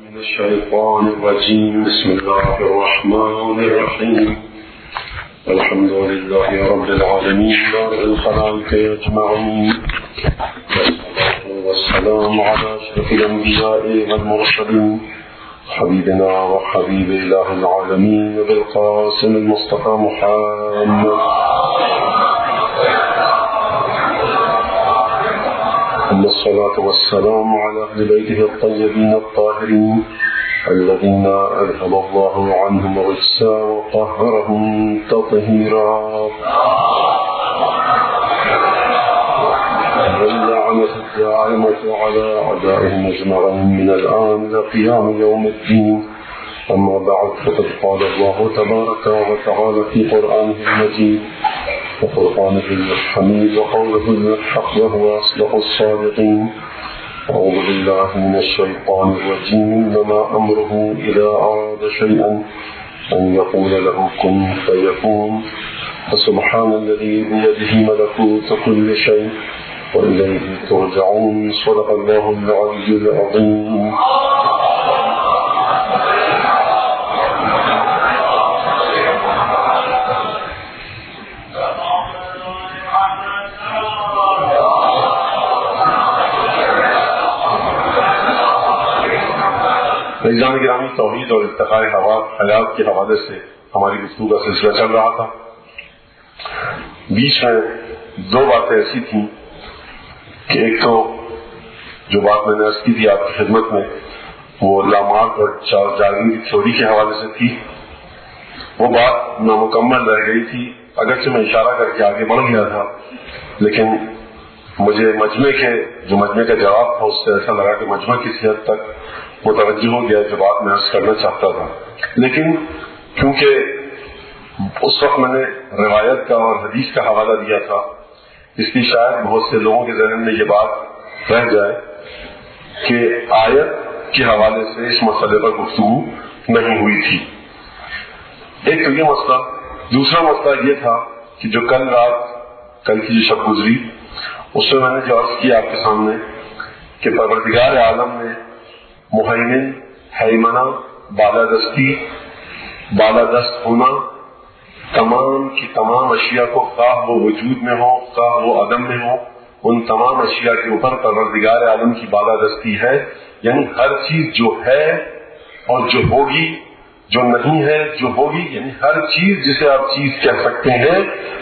من الشيطان الرجيم. بسم الله الرحمن الرحيم. الحمد لله رب العالمين بارئ الخلائق أجمعين، والصلاة والسلام على أشرف الأنبياء والمرسلين حبيبنا وحبيب الله العالمين بالقاسم المصطفى محمد الصلاة والسلام على أهل بيته الطيبين الطاهرين الذين أذهب الله عنهم الرجس وطهرهم تطهيرا. واللعنة الدائمة على أعدائهم أجمعين من الآن إلى قيام يوم الدين. أما بعد، فقد قال الله تبارك وتعالى في قرآنه المجيد وفرقانه الحميد وقوله الحق وهو أصدق الصادقين: أعوذ بالله من الشيطان الرجيم. إنما أمره إذا أراد شيئا أن يقول له كن فيكون. فسبحان الذي بيده ملكوت كل شيء وإليه ترجعون. صدق الله العلي العظيم. عزیزان گرامی، توحید اور ارتقاء حیات کے حوالے سے ہماری گفتگو کا سلسلہ چل رہا تھا. بیچ میں دو باتیں ایسی تھیں کہ ایک تو جو بات میں نے عرض کی تھی آپ کی خدمت میں، وہ لامارک اور چارلس ڈارون کی تھیوری کے حوالے سے تھی. وہ بات نامکمل رہ گئی تھی، اگرچہ میں اشارہ کر کے آگے بڑھ گیا تھا، لیکن مجھے مجمع کا جواب تھا اس سے ایسا لگا کہ مجمع کسی حد تک متوجہ ہو گیا جو بات میں عرض کرنا چاہتا تھا. لیکن کیونکہ اس وقت میں نے روایت کا اور حدیث کا حوالہ دیا تھا، اس لیے شاید بہت سے لوگوں کے ذہن میں یہ بات رہ جائے کہ آیت کے حوالے سے اس مسئلے پر گفتگو نہیں ہوئی تھی. ایک تو یہ مسئلہ. دوسرا مسئلہ یہ تھا کہ جو کل کی جو شب گزری، اس میں نے جو عرض کیا آپ کے سامنے کہ پروردگار عالم نے مہیمن، ہیمنہ، بالادستی، بالادست ہونا، تمام کی تمام اشیاء کو، خواہ وہ وجود میں ہو خواہ وہ عدم میں ہو، ان تمام اشیاء کے اوپر پروردگار عالم کی بالادستی ہے. یعنی ہر چیز جو ہے اور جو ہوگی، جو نہیں ہے جو ہوگی، یعنی ہر چیز جسے آپ چیز کہہ سکتے ہیں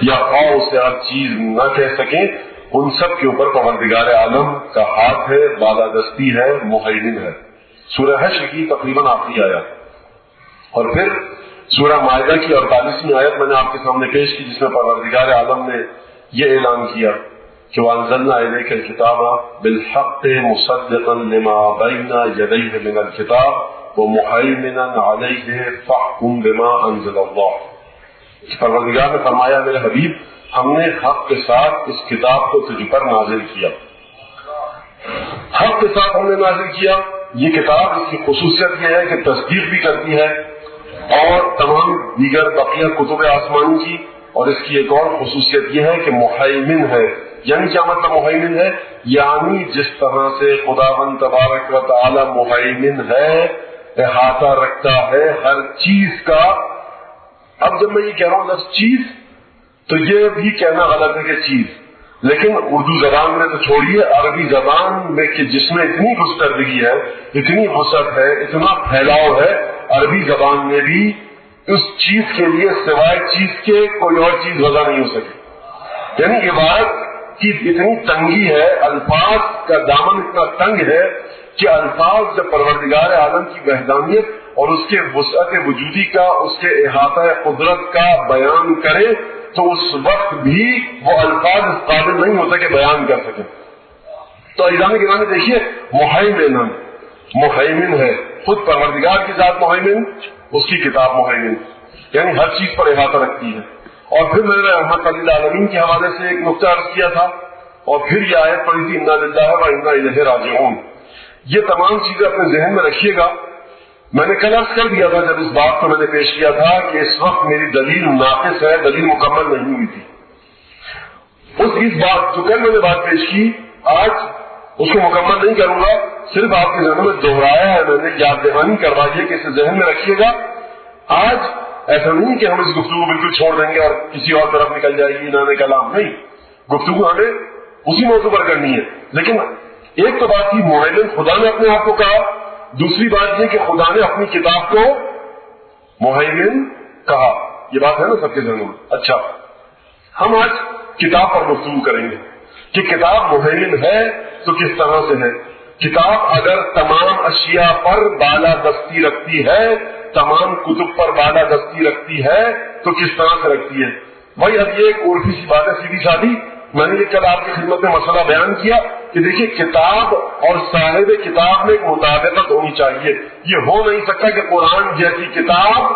یا خواہ اسے آپ چیز نہ کہہ سکیں، ان سب کے اوپر پروردگار عالم کا ہاتھ ہے، بالادستی ہے، مہیمن ہے. سورہ حشر کی تقریباً آخری آیت، اور پھر سورہ مائدہ کی 48ویں آیت میں نے آپ کے سامنے پیش کی، جس میں پروردگار عالم نے یہ اعلان کیا کہ وَأَنزَلْنَا إِلَيْكَ الْكِتَابَ بِالْحَقِّ مُصَدِّقًا لِمَا بَيْنَ يَدَيْهِ مِنَ الْكِتَابِ وَمُهَيْمِنًا عَلَيْهِ فَاحْكُم بِمَا أَنزَلَ اللَّهُ. پروردگار نے فرمایا میرے حبیب، ہم نے حق کے ساتھ اس کتاب کو تجھ پر نازل کیا. حق کے ساتھ ہم نے نازل کیا. یہ کتاب، اس کی خصوصیت یہ ہے کہ تصدیق بھی کرتی ہے اور تمام دیگر بقیہ کتب آسمانی کی. اور اس کی ایک اور خصوصیت یہ ہے کہ مہیمن ہے. یعنی کیا مطلب مہیمن ہے؟ یعنی جس طرح سے خداوند تبارک و تعالی مہیمن ہے، احاطہ رکھتا ہے ہر چیز کا. اب جب میں یہ کہہ رہا ہوں لفظ چیز، تو یہ بھی کہنا غلط ہے کہ چیز، لیکن اردو زبان میں تو چھوڑیے، عربی زبان میں کہ جس میں اتنی گستردگی ہے، اتنی وسعت ہے، اتنا پھیلاؤ ہے، عربی زبان میں بھی اس چیز کے لیے سوائے چیز کے کوئی اور چیز وضع نہیں ہو سکے. یعنی عبارت کی اتنی تنگی ہے، الفاظ کا دامن اتنا تنگ ہے کہ الفاظ جب پروردگار عالم کی وحدانیت اور اس کے وسعت وجودی کا، اس کے احاطہ قدرت کا بیان کرے تو اس وقت بھی وہ الفاظ اس قابل نہیں ہوتا کہ بیان کر سکے. تو ایرانی گرامی دیکھیے، مہیمن ہے، خود پروردگار کی ذات مہیمن، اس کی کتاب مہیمن، یعنی ہر چیز پر احاطہ رکھتی ہے. اور پھر میں نے رحمت للعالمین کے حوالے سے ایک نقطہ عرض کیا تھا، اور پھر یہ آیت پڑھی تھی انا للہ و انا الیہ راجعون. یہ تمام چیزیں اپنے ذہن میں رکھیے گا. میں نے کل عرض کر دیا تھا جب اس بات کو میں نے پیش کیا تھا کہ اس وقت میری دلیل ناقص ہے، دلیل مکمل نہیں ہوئی تھی. اس بات جو کل میں نے بات پیش کی، آج اس کو مکمل نہیں کروں گا، صرف آپ کے ذہن میں دوہرایا ہے میں نے، یاد دہانی کروائی ہے کہ اسے ذہن میں رکھیے گا. آج ایسا نہیں کہ ہم اس گفتگو کو بالکل چھوڑ دیں گے اور کسی اور طرف نکل جائے گی نانے کلام، نہیں، گفتگو ہمیں اسی موضوع پر کرنی ہے. لیکن ایک تو بات کی مہیمن خدا نے اپنے آپ کو کہا، دوسری بات یہ کہ خدا نے اپنی کتاب کو مہیمن کہا. یہ بات ہے نا سب کے ذہنوں میں. اچھا، ہم آج کتاب پر گفتگو کریں گے کہ کتاب مہیمن ہے تو کس طرح سے ہے. کتاب اگر تمام اشیاء پر بالادستی رکھتی ہے، تمام کتب پر بالادستی رکھتی ہے تو کس طرح سے رکھتی ہے؟ بھائی اب یہ ایک عرفی سی بات ہے، سیدھی سادھی. میں نے یہ کل آپ کی خدمت میں مسئلہ بیان کیا کہ دیکھیے کتاب اور صاحب کتاب میں ایک مطابقت ہونی چاہیے. یہ ہو نہیں سکتا کہ قرآن جیسی کتاب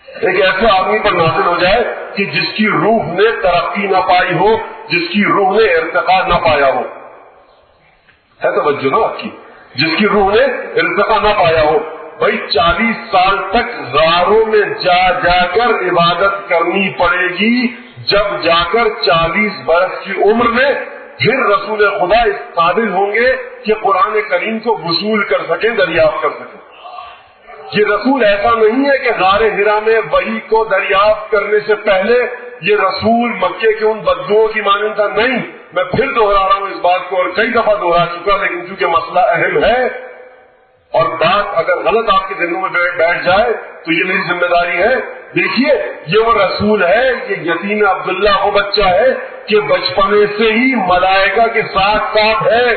ایک ایسے آدمی پر نازل ہو جائے کہ جس کی روح نے ترقی نہ پائی ہو، جس کی روح نے ارتقا نہ پایا ہو. ہے توجہ نا آپ کی؟ جس کی روح نے ارتقا نہ پایا ہو. بھائی 40 سال تک غاروں میں جا جا کر عبادت کرنی پڑے گی، جب جا کر 40 برس کی عمر میں پھر رسول خدا اس قابل ہوں گے کہ قرآن کریم کو وصول کر سکیں، دریافت کر سکیں. یہ رسول ایسا نہیں ہے کہ غار ہرا میں وحی کو دریافت کرنے سے پہلے یہ رسول مکے کے ان بدوؤں کی مانند تھا. نہیں، میں پھر دوہرا رہا ہوں اس بات کو اور کئی دفعہ دوہرا چکا، لیکن چونکہ مسئلہ اہم ہے اور بات اگر غلط آپ کے ذہنوں میں بیٹھ جائے تو یہ میری ذمہ داری ہے. دیکھیے یہ وہ رسول ہے، یہ یتیم عبداللہ وہ بچہ ہے کہ بچپنے سے ہی ملائکہ کے ساتھ ساتھ ہے،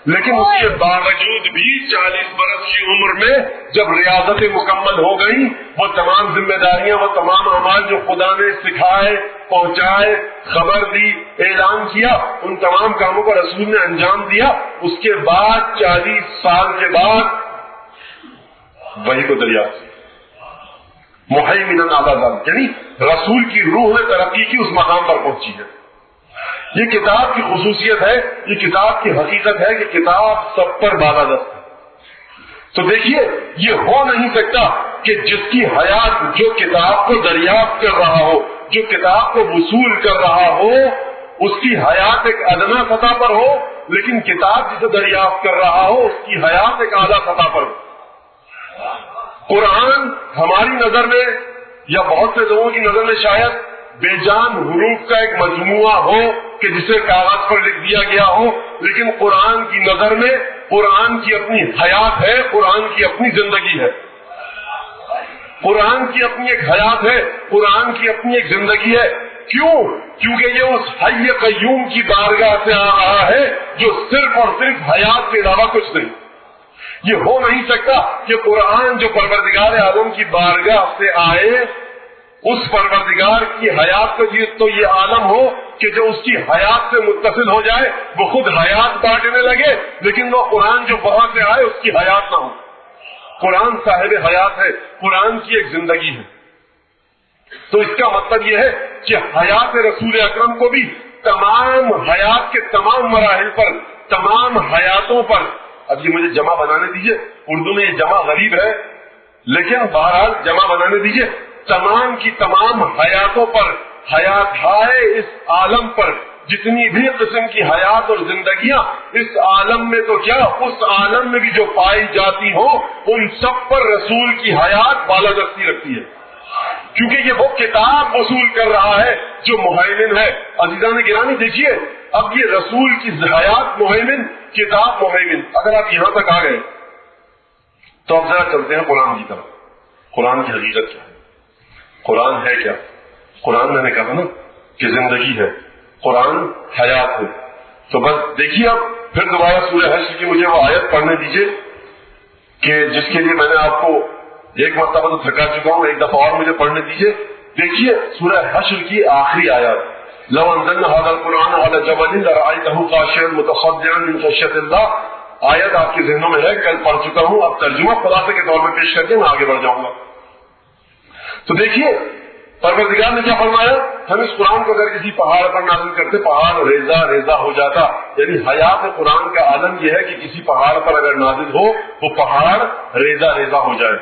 لیکن اس کے باوجود بھی 40 برس کی عمر میں جب ریاضتیں مکمل ہو گئی، وہ تمام ذمہ داریاں، وہ تمام اعمال جو خدا نے سکھائے، پہنچائے، خبر دی، اعلان کیا، ان تمام کاموں کو رسول نے انجام دیا. اس کے بعد 40 سال کے بعد وحی کو دریافت کی، مہیمن علی ذلک، یعنی رسول کی روح نے ترقی کی، اس مقام پر پہنچی ہے. یہ کتاب کی خصوصیت ہے، یہ کتاب کی حقیقت ہے کہ کتاب سب پر بالادست ہے. تو دیکھیے یہ ہو نہیں سکتا کہ جس کی حیات جو کتاب کو دریافت کر رہا ہو، جو کتاب کو وصول کر رہا ہو، اس کی حیات ایک ادنا سطح پر ہو، لیکن کتاب جسے دریافت کر رہا ہو اس کی حیات ایک اعلیٰ سطح پر ہو. قرآن ہماری نظر میں یا بہت سے لوگوں کی نظر میں شاید بے جان حروف کا ایک مجموعہ ہو کہ جسے کاغذ پر لکھ دیا گیا ہو، لیکن قرآن کی نظر میں قرآن کی اپنی حیات ہے، قرآن کی اپنی زندگی ہے، قرآن کی اپنی ایک حیات ہے، قرآن کی اپنی ایک زندگی ہے. کیوں؟ کیونکہ یہ اس حی قیوم کی بارگاہ سے آ رہا ہے جو صرف اور صرف حیات کے علاوہ کچھ نہیں. یہ ہو نہیں سکتا کہ قرآن جو پروردگار عالم کی بارگاہ سے آئے، اس پروردگار کی حیات کا تو یہ عالم ہو کہ جو اس کی حیات سے متصل ہو جائے وہ خود حیات بانٹنے لگے، لیکن وہ قرآن جو وہاں سے آئے اس کی حیات نہ ہو. قرآن صاحب حیات ہے، قرآن کی ایک زندگی ہے. تو اس کا مطلب یہ ہے کہ حیات رسول اکرم کو بھی تمام حیات کے تمام مراحل پر، تمام حیاتوں پر، اب یہ مجھے جمع بنانے دیجئے، اردو میں یہ جمع غریب ہے لیکن بہرحال جمع بنانے دیجئے، تمام کی تمام حیاتوں پر، حیات ہائے اس عالم پر جتنی بھی قسم کی حیات اور زندگیاں اس عالم میں تو کیا اس عالم میں بھی جو پائی جاتی ہوں، ان سب پر رسول کی حیات بالادستی رکھتی ہے، کیونکہ یہ وہ کتاب وصول کر رہا ہے جو مہیمن ہے. عزیزان گرامی دیکھیے، اب یہ رسول کی حیات مہیمن، کتاب مہیمن. اگر آپ یہاں تک آ گئے تو اب ذرا چلتے ہیں قرآن کی طرف. قرآن کی حقیقت کیا ہے؟ قرآن ہے کیا؟ قرآن میں نے کہا نا کہ زندگی ہے، قرآن حیات ہے. تو بس دیکھیے اب پھر دوبارہ سورہ حشر کی مجھے وہ آیت پڑھنے دیجیے کہ جس کے لیے میں نے آپ کو ایک مرتبہ تو تھکا چکا ہوں، ایک دفعہ اور مجھے پڑھنے دیجیے. دیکھیے سورہ حشر کی آخری آیات، لو انزلنا هذا القرآن على جبل لرأيته خاشعا متصدعا من خشية الله. آیت آپ کے ذہنوں میں ہے، کل پڑھ چکا ہوں، اب ترجمہ خلاصے کے طور پر پیش کر کے میں آگے بڑھ جاؤں گا. تو دیکھیے پروردگار نے کیا فرمایا، ہم اس قرآن کو اگر کسی پہاڑ پر نازل کرتے پہاڑ ریزہ ریزہ ہو جاتا. یعنی حیات قرآن کا عالم یہ ہے کہ کسی پہاڑ پر اگر نازل ہو وہ پہاڑ ریزہ ریزہ ہو جائے.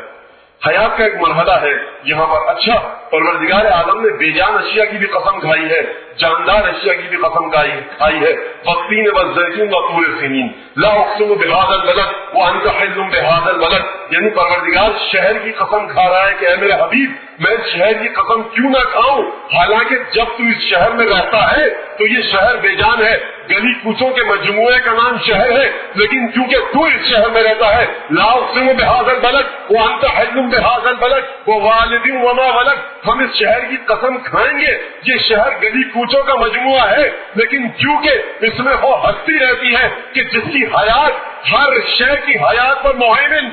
حیات کا ایک مرحلہ ہے یہاں پر. اچھا پروردگار عالم نے بے جان اشیاء کی بھی قسم کھائی ہے, جاندار اشیاء کی بھی قسم کھائی ہے. والتین والزیتون وطور سینین لا اقسم بهذا البلد وانت حل بهذا البلد. یعنی پروردگار شہر کی قسم کھا رہا ہے کہ اے میرے حبیب میں اس شہر کی قسم کیوں نہ کھاؤں, حالانکہ جب تو اس شہر میں رہتا ہے تو یہ شہر بے جان ہے, گلی کوچوں کے مجموعے کا نام شہر ہے, لیکن کیونکہ تو اس شہر میں رہتا ہے. لا اقسم بهذا البلد وانت حل بهذا البلد ووالد وما ولد. ہم اس شہر کی قسم کھائیں گے, یہ شہر گلی کوچوں کا مجموعہ ہے, لیکن کیونکہ اس میں وہ ہستی رہتی ہے کہ جس کی حیات ہر شے کی حیات پر مہیمن,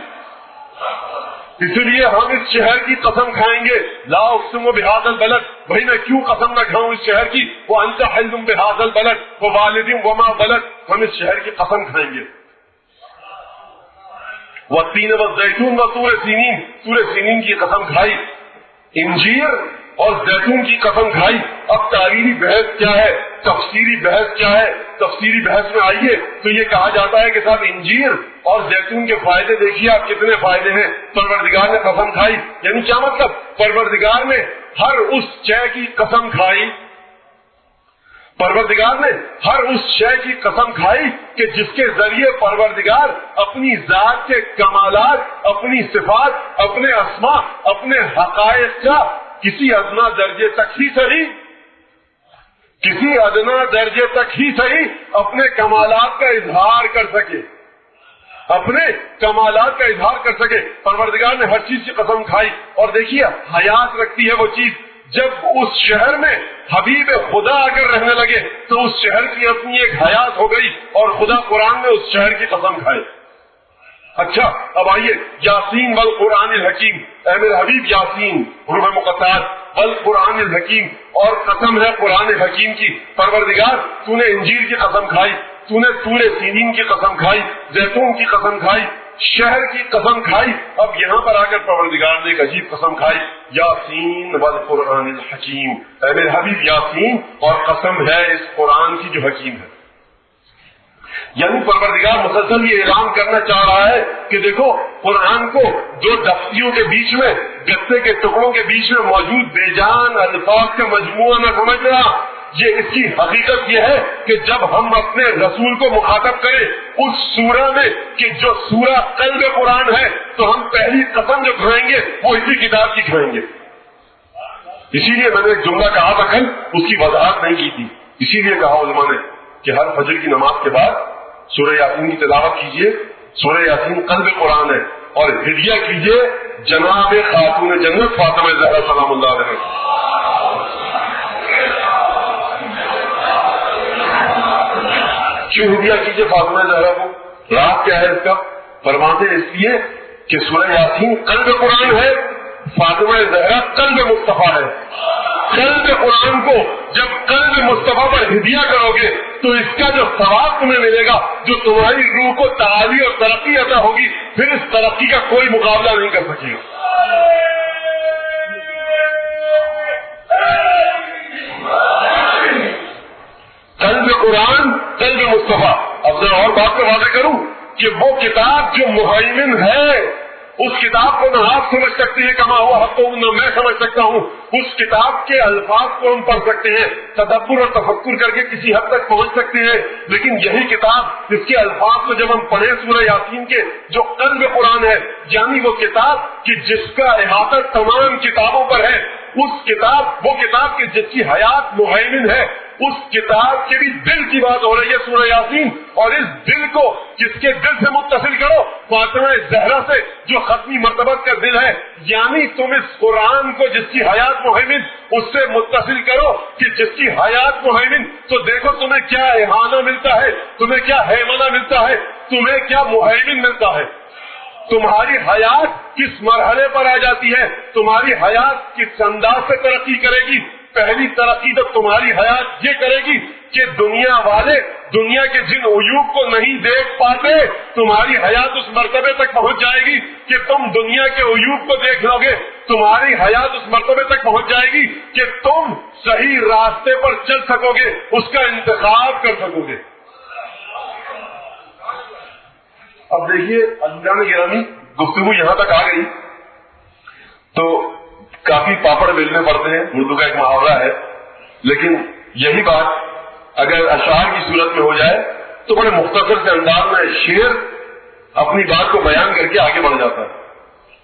اس لیے ہم اس شہر کی قسم کھائیں گے. لا اقسم بهذا البلد, بھائی میں کیوں قسم نہ کھاؤں اس شہر کی. وانت حل بهذا البلد ووالد وما ولد, ہم اس شہر کی قسم کھائیں گے. والتین والزیتون وطور سینین, طور سینین کی قسم کھائی, انجیر اور زیتون کی قسم کھائی. اب تعریری بحث کیا ہے, تفسیری بحث کیا ہے؟ تفسیری بحث میں آئیے تو یہ کہا جاتا ہے کہ صاحب انجیر اور زیتون کے فائدے دیکھیے آپ کتنے فائدے ہیں. پروردگار نے قسم کھائی, یعنی کیا مطلب, پروردگار نے ہر اس شے کی قسم کھائی, پروردگار نے ہر اس شے کی قسم کھائی کہ جس کے ذریعے پروردگار اپنی ذات کے کمالات, اپنی صفات, اپنے اسماء, اپنے حقائق کا کسی ادنا درجے تک ہی صحیح, کسی ادنا درجے تک ہی صحیح اپنے کمالات کا اظہار کر سکے, اپنے کمالات کا اظہار کر سکے. پروردگار نے ہر چیز کی قسم کھائی. اور دیکھیے حیات رکھتی ہے وہ چیز, جب اس شہر میں حبیب خدا اگر رہنے لگے تو اس شہر کی اپنی ایک حیات ہو گئی, اور خدا قرآن میں اس شہر کی قسم کھائے. اچھا اب آئیے, یاسین والقرآن الحکیم, اے میرے حبیب یاسین حروف مقطعات, والقرآن الحکیم, اور قسم ہے قرآن حکیم کی. پروردگار تو نے انجیل کی قسم کھائی, تو نے طور سینین کی قسم کھائی, زیتون کی قسم کھائی, شہر کی قسم کھائی. اب یہاں پر آ کر پروردگار نے ایک عجیب قسم کھائی, یاسین والقرآن الحکیم, اے میرے حبیب یاسین, اور قسم ہے اس قرآن کی جو حکیم ہے. یعنی پروردگار مسلسل یہ اعلان کرنا چاہ رہا ہے کہ دیکھو قرآن کو دو دفتیوں کے بیچ میں, گتے کے ٹکڑوں کے بیچ میں موجود بے جان الفاظ کا مجموعہ نہ سمجھنا. یہ اس کی حقیقت یہ ہے کہ جب ہم اپنے رسول کو مخاطب کریں اس سورہ میں کہ جو سورہ قلب قرآن ہے, تو ہم پہلی قسم جو کھائیں گے وہ اسی کتاب کی کھائیں گے. اسی لیے میں نے ایک جملہ کہا تھا کل, اس کی وضاحت نہیں کی تھی. اسی لیے کہا علماء نے کہ ہر فجر کی نماز کے بعد سورہ یاسین کی تلاوت کیجیے. سورہ یاسین قلب قرآن ہے, اور ہدیہ کیجیے جناب خاتون جنت فاطمہ زہرا سلام اللہ علیہ. کیوں ہدیہ کیجیے فاطمہ زہرا کو؟ رات کیا ہے اس کا؟ فرماتے اس لیے کہ سورہ یاسین قلب قرآن ہے, فاطمہ زہرا قلب مصطفیٰ ہے. قلب قرآن کو جب قلب مصطفیٰ پر ہدیہ کرو گے تو اس کا جو ثواب تمہیں ملے گا, جو تمہاری روح کو تعالی اور ترقی عطا ہوگی, پھر اس ترقی کا کوئی مقابلہ نہیں کر سکے گا. قلب قرآن, قلب مصطفیٰ. اب ذرا اور بات کا واضح کروں کہ وہ کتاب جو مہیمن ہے, اس کتاب کو نہ آپ سمجھ سکتے ہیں کما ہوا حق کو, نہ میں سمجھ سکتا ہوں. اس کتاب کے الفاظ کو ہم پڑھ سکتے ہیں, تدبر اور تفکر کر کے کسی حد تک پہنچ سکتے ہیں, لیکن یہی کتاب اس کے الفاظ کو جب ہم پڑھیں سورہ یاسین کے جو قلب قرآن ہے, یعنی وہ کتاب کہ جس کا احاطہ تمام کتابوں پر ہے, اس کتاب وہ کتاب کہ جس کی حیات مہیمن ہے, اس کتاب کے بھی دل کی بات ہو رہی ہے سورہ یاسین. اور اس دل کو کس کے دل سے متصل کرو؟ فاطمہ زہرا سے جو ختمی مرتبت کا دل ہے. یعنی تم اس قرآن کو جس کی حیات مہیمن اس سے متصل کرو کہ جس کی حیات مہیمن, تو دیکھو تمہیں کیا احانہ ملتا ہے, تمہیں کیا حیمنہ ملتا ہے, تمہیں کیا مہیمن ملتا ہے. تمہاری حیات کس مرحلے پر آ جاتی ہے, تمہاری حیات کس انداز سے ترقی کرے گی. پہلی ترقی تو تمہاری حیات یہ کرے گی کہ دنیا والے دنیا کے جن عیوب کو نہیں دیکھ پاتے, تمہاری حیات اس مرتبے تک پہنچ جائے گی کہ تم دنیا کے عیوب کو دیکھ لو گے. تمہاری حیات اس مرتبے تک پہنچ جائے گی کہ تم صحیح راستے پر چل سکو گے, اس کا انتخاب کر سکو گے. اب دیکھیے عزیزان گرامی, گفتگو یہاں تک آ گئی تو کافی پاپڑ بیلنے پڑتے ہیں، اردو کا ایک محاورہ ہے. لیکن یہی بات اگر اشعار کی صورت میں ہو جائے تو بڑے مختصر سے انداز میں شعر اپنی بات کو بیان کر کے آگے بڑھ جاتا ہے.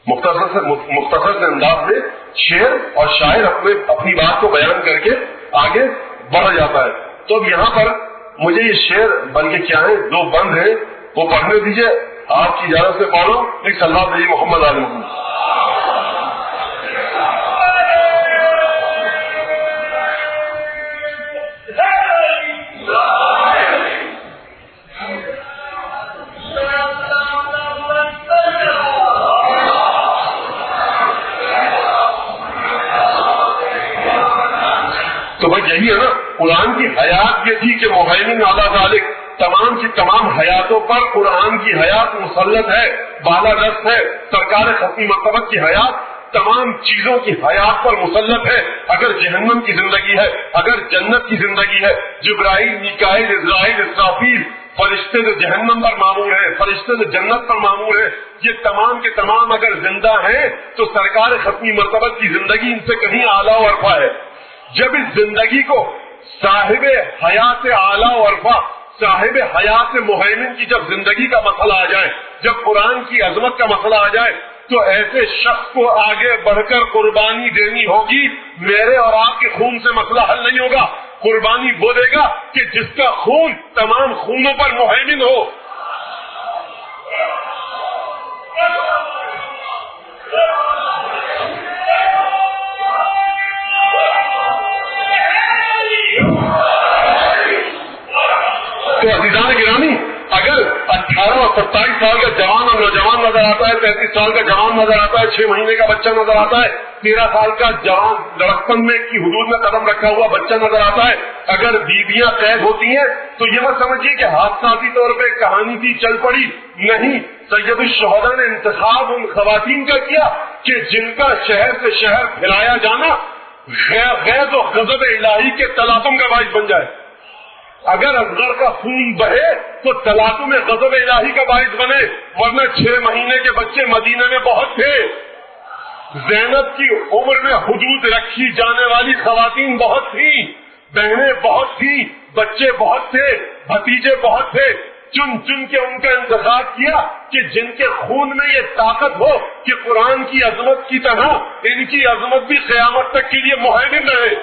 مختصر سے انداز میں شعر اور شاعر اپنی بات کو بیان کر کے آگے بڑھ جاتا ہے. تو اب یہاں پر مجھے یہ شعر بلکہ کیا ہے، 2 بند ہیں، وہ پڑھنے دیجیے. آپ کی اجازت سے پڑھو. ایک صلی اللہ علیہ محمد علیہ محمد. تو بھائی یہی ہے نا، قرآن کی حیات یہ تھی کہ مہیمن اعلیٰ ذالک، تمام کی تمام حیاتوں پر قرآن کی حیات مسلط ہے، بالا دست ہے. سرکار ختمی مرتبہ کی حیات تمام چیزوں کی حیات پر مسلط ہے. اگر جہنم کی زندگی ہے، اگر جنت کی زندگی ہے، جبرائیل، میکائیل، اسرائیل، اسرافیل، فرشتے جو جہنم پر معمور ہیں، فرشتے جو جنت پر معمور ہیں، یہ تمام کے تمام اگر زندہ ہیں تو سرکار ختمی مرتبہ کی زندگی ان سے کہیں اعلیٰ و ارفع ہے. جب اس زندگی کو صاحب حیات اعلیٰ و ارفع، صاحب حیات مہیمن کی جب زندگی کا مسئلہ آ جائے، جب قرآن کی عظمت کا مسئلہ آ جائے، تو ایسے شخص کو آگے بڑھ کر قربانی دینی ہوگی. میرے اور آپ کے خون سے مسئلہ حل نہیں ہوگا. قربانی وہ دے گا کہ جس کا خون تمام خونوں پر مہیمن ہو. تو عزیزان گرامی، اگر 18 اور 27 سال کا جوان اور نوجوان نظر آتا ہے، 33 سال کا جوان نظر آتا ہے، 6 مہینے کا بچہ نظر آتا ہے، 13 سال کا جوان لڑکپن میں کی حدود میں قدم رکھا ہوا بچہ نظر آتا ہے، اگر بیویاں قید ہوتی ہیں تو یہ مت سمجھیے کہ حادثاتی طور پہ کہانی تھی چل پڑی. نہیں، سید الشہداء نے انتخاب ان خواتین کا کیا کہ جن کا شہر سے شہر پھیلایا جانا غیظ و غضب الہی کے تلاطم کا باعث بن جائے. اگر اصغر کا خون بہے تو تلاطم غضب الہی کا باعث بنے، ورنہ 6 مہینے کے بچے مدینے میں بہت تھے. زینب کی عمر میں حدود رکھی جانے والی خواتین بہت تھیں، بہنیں بہت تھیں، بچے بہت تھے، بھتیجے بہت تھے. چن چن کے ان کا انتخاب کیا کہ جن کے خون میں یہ طاقت ہو کہ قرآن کی عظمت کی طرح ان کی عظمت بھی قیامت تک کے لیے مہیمن رہے.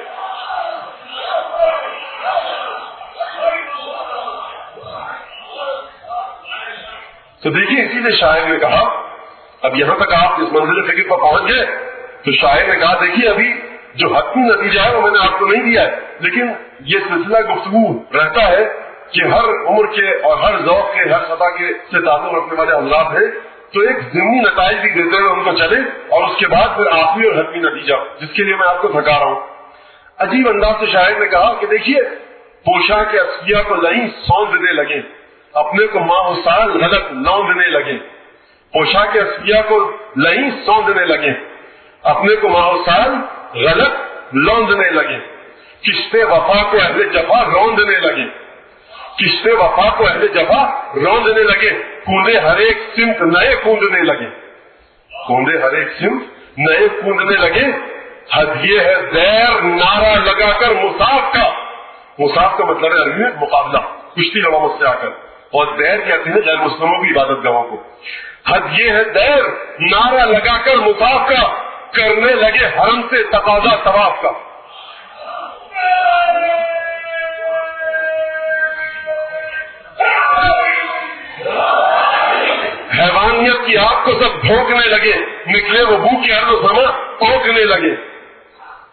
تو دیکھیے، اسی لیے شاعر نے کہا، اب یہاں تک آپ اس منزل فکر پر پہنچ گئے تو شاعر نے کہا دیکھیے ابھی جو حتمی نتیجہ ہے وہ میں نے آپ کو نہیں دیا ہے، لیکن یہ سلسلہ گفتگو رہتا ہے کہ ہر عمر کے اور ہر ذوق کے، ہر سطح کے سے تعلق رکھنے والے حضرات ہیں، تو ایک ضمنی نتائج بھی دیتے ہوئے ان کو چلے اور اس کے بعد پھر آخری اور حتمی نتیجہ، جس کے لیے میں آپ کو تھکا رہا ہوں. عجیب انداز سے شاعر نے کہا کہ دیکھیے، پوشاک اصفیہ کو لئی سوندنے لگے، اپنے کو ماہ و سال غلط لوندنے لگے. پوشاک اصفیہ کو لئی سوندنے لگے، اپنے کو ماہ و سال غلط لوندنے لگے. کشتے وفا کو اہل جفا روندنے لگے، کشتے وفا کو اہل جفا روندنے لگے. کوندے ہر ایک سمت نئے کوندنے لگے، کوندے ہر ایک سمت نئے کوندنے لگے. حد یہ ہے زیر نعرہ لگا کر مصاف کا، مصاف کا مطلب ہے عربی میں مقابلہ، کشتی لوا مجھ سے آ کر، اور دیر کہتے ہیں غیر مسلموں کی عبادت گاہوں کو. حد یہ ہے دیر نعرہ لگا کر مصاف کا، کرنے لگے حرم سے تقاضا طواف کا. حیوانیت کی آگ کو سب بھونکنے لگے، نکلے وہ بو کے ارض و سما پونکنے لگے.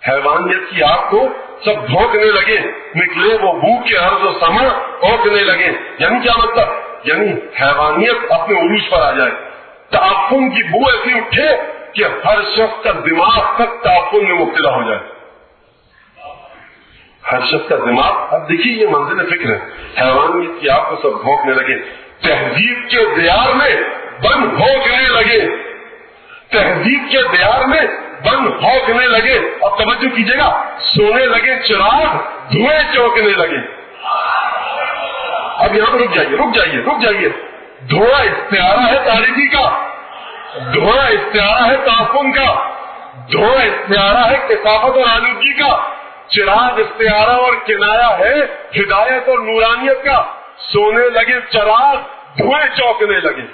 حیوانیت کی آگ کو سب بھونکنے لگے، نکلے وہ بو کے ارض و سما پونکنے لگے. یعنی کیا مطلب؟ یعنی حیوانیت اپنے عروج پر آ جائے، تعفن کی بو ایسی اٹھے کہ ہر شخص کا دماغ تک تعفن میں مبتلا ہو جائے. ہر شخص کا دماغ، اب دیکھیے یہ منزل فکر ہے. حیوانیت کی آگ کو سب بھونکنے لگے، تہذیب کے دیار میں بن بھونکنے لگے، تہذیب کے دیار میں بن بھونکنے لگے. اور توجہ کیجیے گا، سونے لگے چراغ دھوئیں چونکنے لگے. اب یہاں پہ رک جائیے. دھواں استعارہ ہے تاریخی کا، دھواں استعارہ ہے تعفن کا، دھواں استعارہ ہے کثافت اور آلودگی کا، چراغ استعارہ اور کنایا ہے ہدایت اور نورانیت کا. سونے لگے چراغ دھوئیں چوکنے لگے.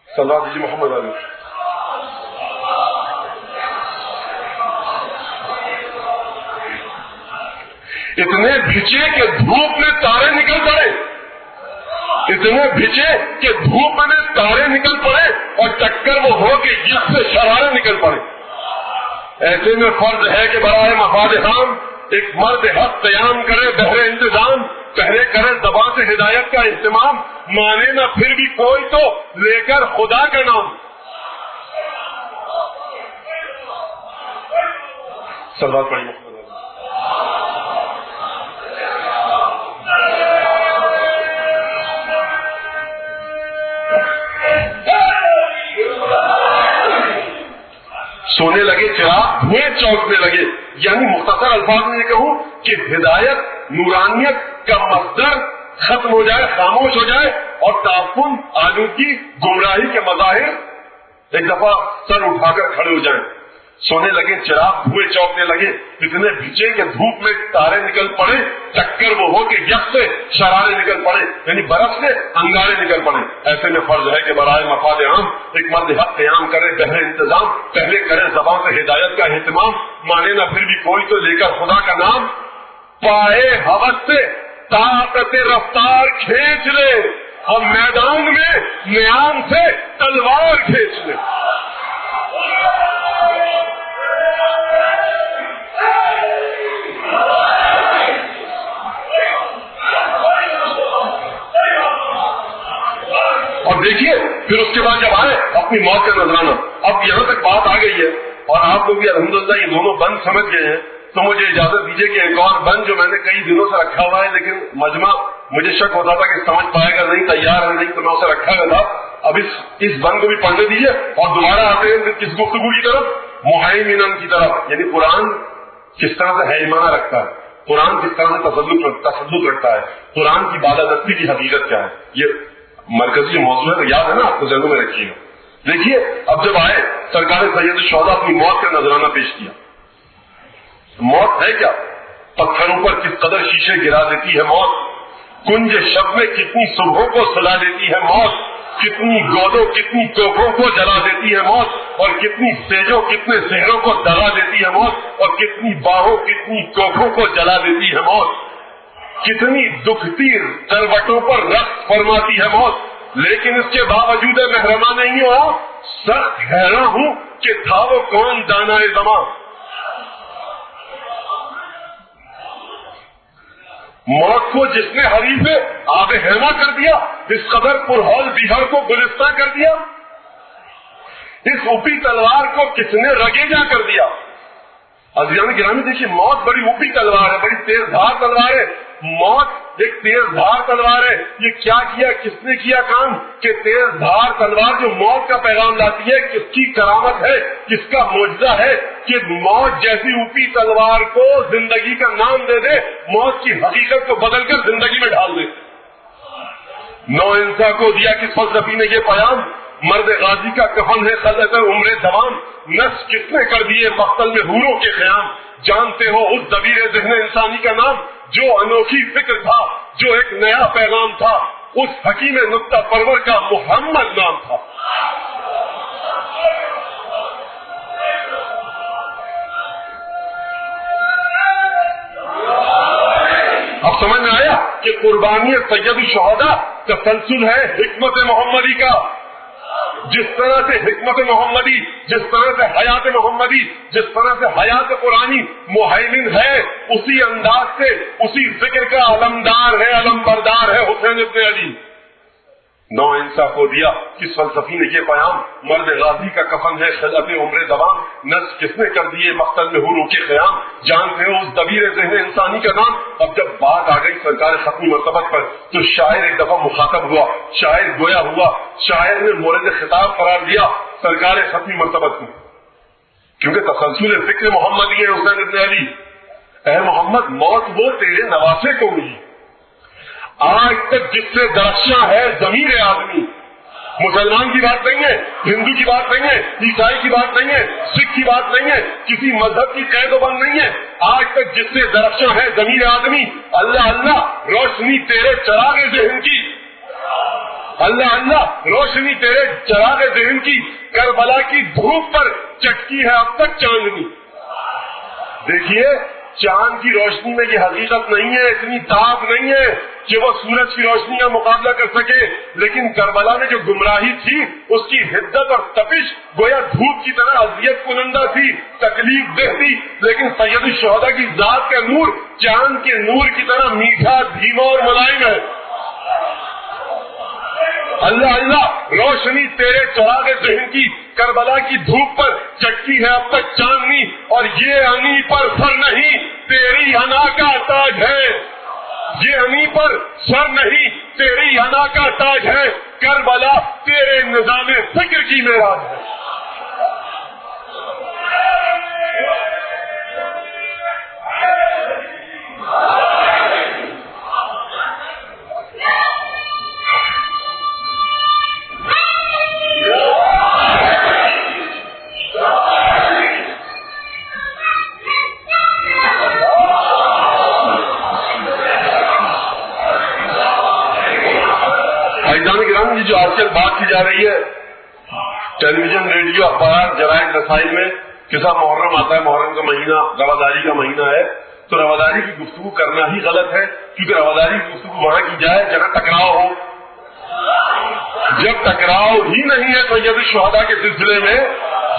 صلی اللہ علیہ محمد علیہ. اتنے بھیچے کہ دھوپ میں تارے نکل پڑے، اتنے بھیچے کہ دھوپ میں تارے نکل پڑے اور ٹکر وہ ہو کہ یخ سے شرارے نکل پڑے. ایسے میں فرض ہے کہ برائے مفاد عام ایک مرد حق قیام کرے بہر انتظام، پہلے کرے زبان سے ہدایت کا اہتمام، مانے نہ پھر بھی کوئی تو لے کر خدا کا نام. سلوات پڑھیے. سونے لگے چراغ دھوئیں چوکنے لگے، یعنی مختصر الفاظ میں یہ کہوں کہ ہدایت نورانیت کا مصدر ختم ہو جائے، خاموش ہو جائے، اور تعفن آلودگی گمراہی کے مظاہر ایک دفعہ سر اٹھا کر کھڑے ہو جائیں. سونے لگے چراغ دھوئیں چوکنے لگے، اتنے بھیچے کہ دھوپ میں تارے نکل پڑے، ٹکر وہ ہو کہ یخ سے شرارے نکل پڑے، یعنی برف سے انگارے نکل پڑے. ایسے میں فرض ہے کہ برائے مفاد عام ایک مرد حق قیام کرے بہر انتظام، پہلے کرے زبان سے ہدایت کا اہتمام، مانے نہ پھر بھی کوئی تو لے کر خدا کا نام. پائے ہوس سے طاقت رفتار کھینچ لے، ہم میدان میں نیام سے تلوار کھینچ لے. اور دیکھیے پھر اس کے بعد جب آئے اپنی موت کا نذرانہ. اب یہاں تک بات آ گئی ہے اور آپ لوگ بھی الحمدللہ یہ دونوں بند سمجھ گئے ہیں، تو مجھے اجازت دیجیے کہ ایک اور بند جو میں نے کئی دنوں سے رکھا ہوا ہے، لیکن مجمع مجھے شک ہوتا تھا کہ سمجھ پائے گا نہیں، تیار ہے نہیں، تو میں اسے رکھا گیا تھا. اب اس بند کو بھی پڑھنے دیجیے اور دوبارہ آتے ہیں کس گفتگو کی طرف؟ مہیمنن کی طرف. یعنی قرآن کس طرح سے ہیمانہ رکھتا ہے، قرآن کس طرح سے تسلط رکھتا ہے، قرآن کی بالادستی کی حقیقت کیا ہے. یہ مرکزی موضوع ہے، یاد ہے نا آپ کو، ذہنوں میں رکھیے. دیکھیے اب جب آئے سرکار سید الشہداء اپنی موت کا نذرانہ پیش کیا. موت ہے کیا؟ پتھروں پر کس قدر شیشے گرا دیتی ہے موت، کنج شب میں کتنی صبحوں کو سلا دیتی ہے موت، کتنی گودوں کتنی توپوں کو جلا دیتی ہے موت، اور کتنی سیجوں کتنے شہروں کو دلا دیتی ہے موت، اور کتنی باہوں کتنی کوکھوں کو جلا دیتی ہے موت، کتنی دکھتی کروٹوں پر رقص فرماتی ہے موت. لیکن اس کے باوجود محرمہ نہیں ہوا، سخت حیران ہوں کہ تھا وہ کون دانائے زماں. موت کو جس نے حریف آب ہیما کر دیا، اس قدر پرہول بہار کو گلستہ کر دیا، اس اوپی تلوار کو کس نے رگیجا کر دیا. عزیزان گرامی دیکھیے، موت بڑی اوپی تلوار ہے، بڑی تیز دھار تلوار ہے. موت ایک تیز دھار تلوار ہے. یہ کیا کیا، کس نے کیا کام کہ تیز دھار تلوار جو موت کا پیغام لاتی ہے، کس کی کرامت ہے، کس کا معجزہ ہے کہ موت جیسی اوپی تلوار کو زندگی کا نام دے دے، موت کی حقیقت کو بدل کر زندگی میں ڈال دے. نو انسان کو دیا کس فلسفی نے یہ پیام، مرد غازی کا کفن ہے خلعت عمر دوام، نس کس نے کر دیے مقتل میں حوروں کے خیام. جانتے ہو اس دبیر ذہن انسانی کا نام، جو انوکھی فکر تھا، جو ایک نیا پیغام تھا، اس حکیم نقطہ پرور کا محمد نام تھا. اب سمجھ میں آیا کہ قربانی سید الشہداء تسلسل ہے حکمت محمدی کا. جس طرح سے حکمت محمدی، جس طرح سے حیات محمدی، جس طرح سے حیات قرآنی مہیمن ہے، اسی انداز سے اسی ذکر کا علمدار ہے، علم بردار ہے حسین ابن علی. نو انصاف کو دیا کس فلسفی نے یہ پیام، مرد غازی کا کفن ہے خلعت عمر دوام، نس کس نے کر دیے مقتل میں حوروں کے خیام. جانتے ہو اس دبیر ذہن انسانی کا نام. اب جب بات آ گئی سرکار ختمی مرتبت پر تو شاعر ایک دفعہ مخاطب ہوا، شاعر گویا ہوا، شاعر نے مورد خطاب قرار دیا سرکار ختمی مرتبت کو، کیونکہ تسلسل فکر محمدی ہے حسین ابن علی. اے محمد، موت وہ تیرے نواسے کو ملی، آج تک جس سے درخشاں ہے ضمیر آدمی، مسلمان کی بات نہیں ہے، ہندو کی بات نہیں ہے، عیسائی کی بات نہیں ہے، سکھ کی بات نہیں ہے، کسی مذہب کی قید و بند نہیں ہے. آج تک جس سے درخشاں ہے ضمیر آدمی، اللہ اللہ روشنی تیرے چراغ ذہن کی، اللہ اللہ روشنی تیرے چراغ ذہن کی، کربلا کی دھوپ پر چٹکی ہے اب تک چاندنی. دیکھیے چاند کی روشنی میں یہ حقیقت نہیں ہے، اتنی تاب نہیں ہے کہ وہ سورج کی روشنی کا مقابلہ کر سکے، لیکن کربلا میں جو گمراہی تھی اس کی حدت اور تپش گویا دھوپ کی طرح اذیت کنندہ تھی، تکلیف دہ تھی، لیکن سید الشہداء کی ذات کا نور چاند کے نور کی طرح میٹھا، دھیما اور ملائم ہے. اللہ اللہ روشنی تیرے چراغ ذہن کی، کربلا کی دھوپ پر چٹکی ہے اب تک چاندنی، اور یہ انی پر سر نہیں تیری انا کا تاج ہے، یہ انی پر سر نہیں تیری انا کا تاج ہے، کربلا تیرے نظام فکر کی معراج ہے. جو آج کل بات کی جا رہی ہے ٹیلی ویژن، ریڈیو، اخبار، جرائد، رسائی میں کہ صاحب محرم آتا ہے، محرم کا مہینہ رواداری کا مہینہ ہے، تو رواداری کی گفتگو کرنا ہی غلط ہے، کیونکہ رواداری کی گفتگو وہاں کی جائے جہاں ٹکراؤ ہو. جب ٹکراؤ ہی نہیں ہے سید الشہداء کے سلسلے میں،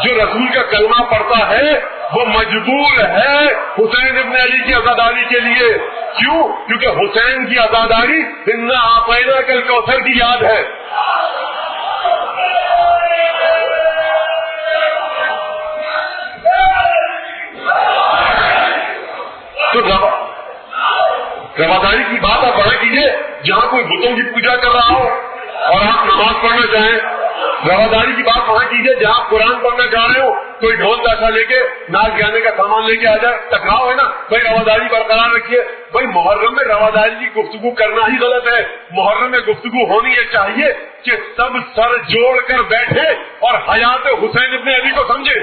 جو رسول کا کلمہ پڑھتا ہے وہ مجبور ہے حسین ابن علی کی عزاداری کے لیے. کیوں؟ کیونکہ حسین کی عزاداری انا اعطیناک کل کوثر کی یاد ہے. تو رواداری کی بات آپ بڑا کیجیے جہاں کوئی بتوں کی پوجا کر رہا ہو اور آپ نماز پڑھنا چاہیں. رواداری کی بات وہاں کیجیے جہاں آپ قرآن پڑھنا چاہ رہے ہو، کوئی ڈھول تاشا لے کے ناچ گانے کا سامان لے کے آ جائے، ٹکراؤ ہے نا بھائی، رواداری برقرار رکھیے. بھائی محرم میں رواداری کی گفتگو کرنا ہی غلط ہے. محرم میں گفتگو ہونی یہ چاہیے کہ سب سر جوڑ کر بیٹھے اور حیات حسین ابن علی کو سمجھے.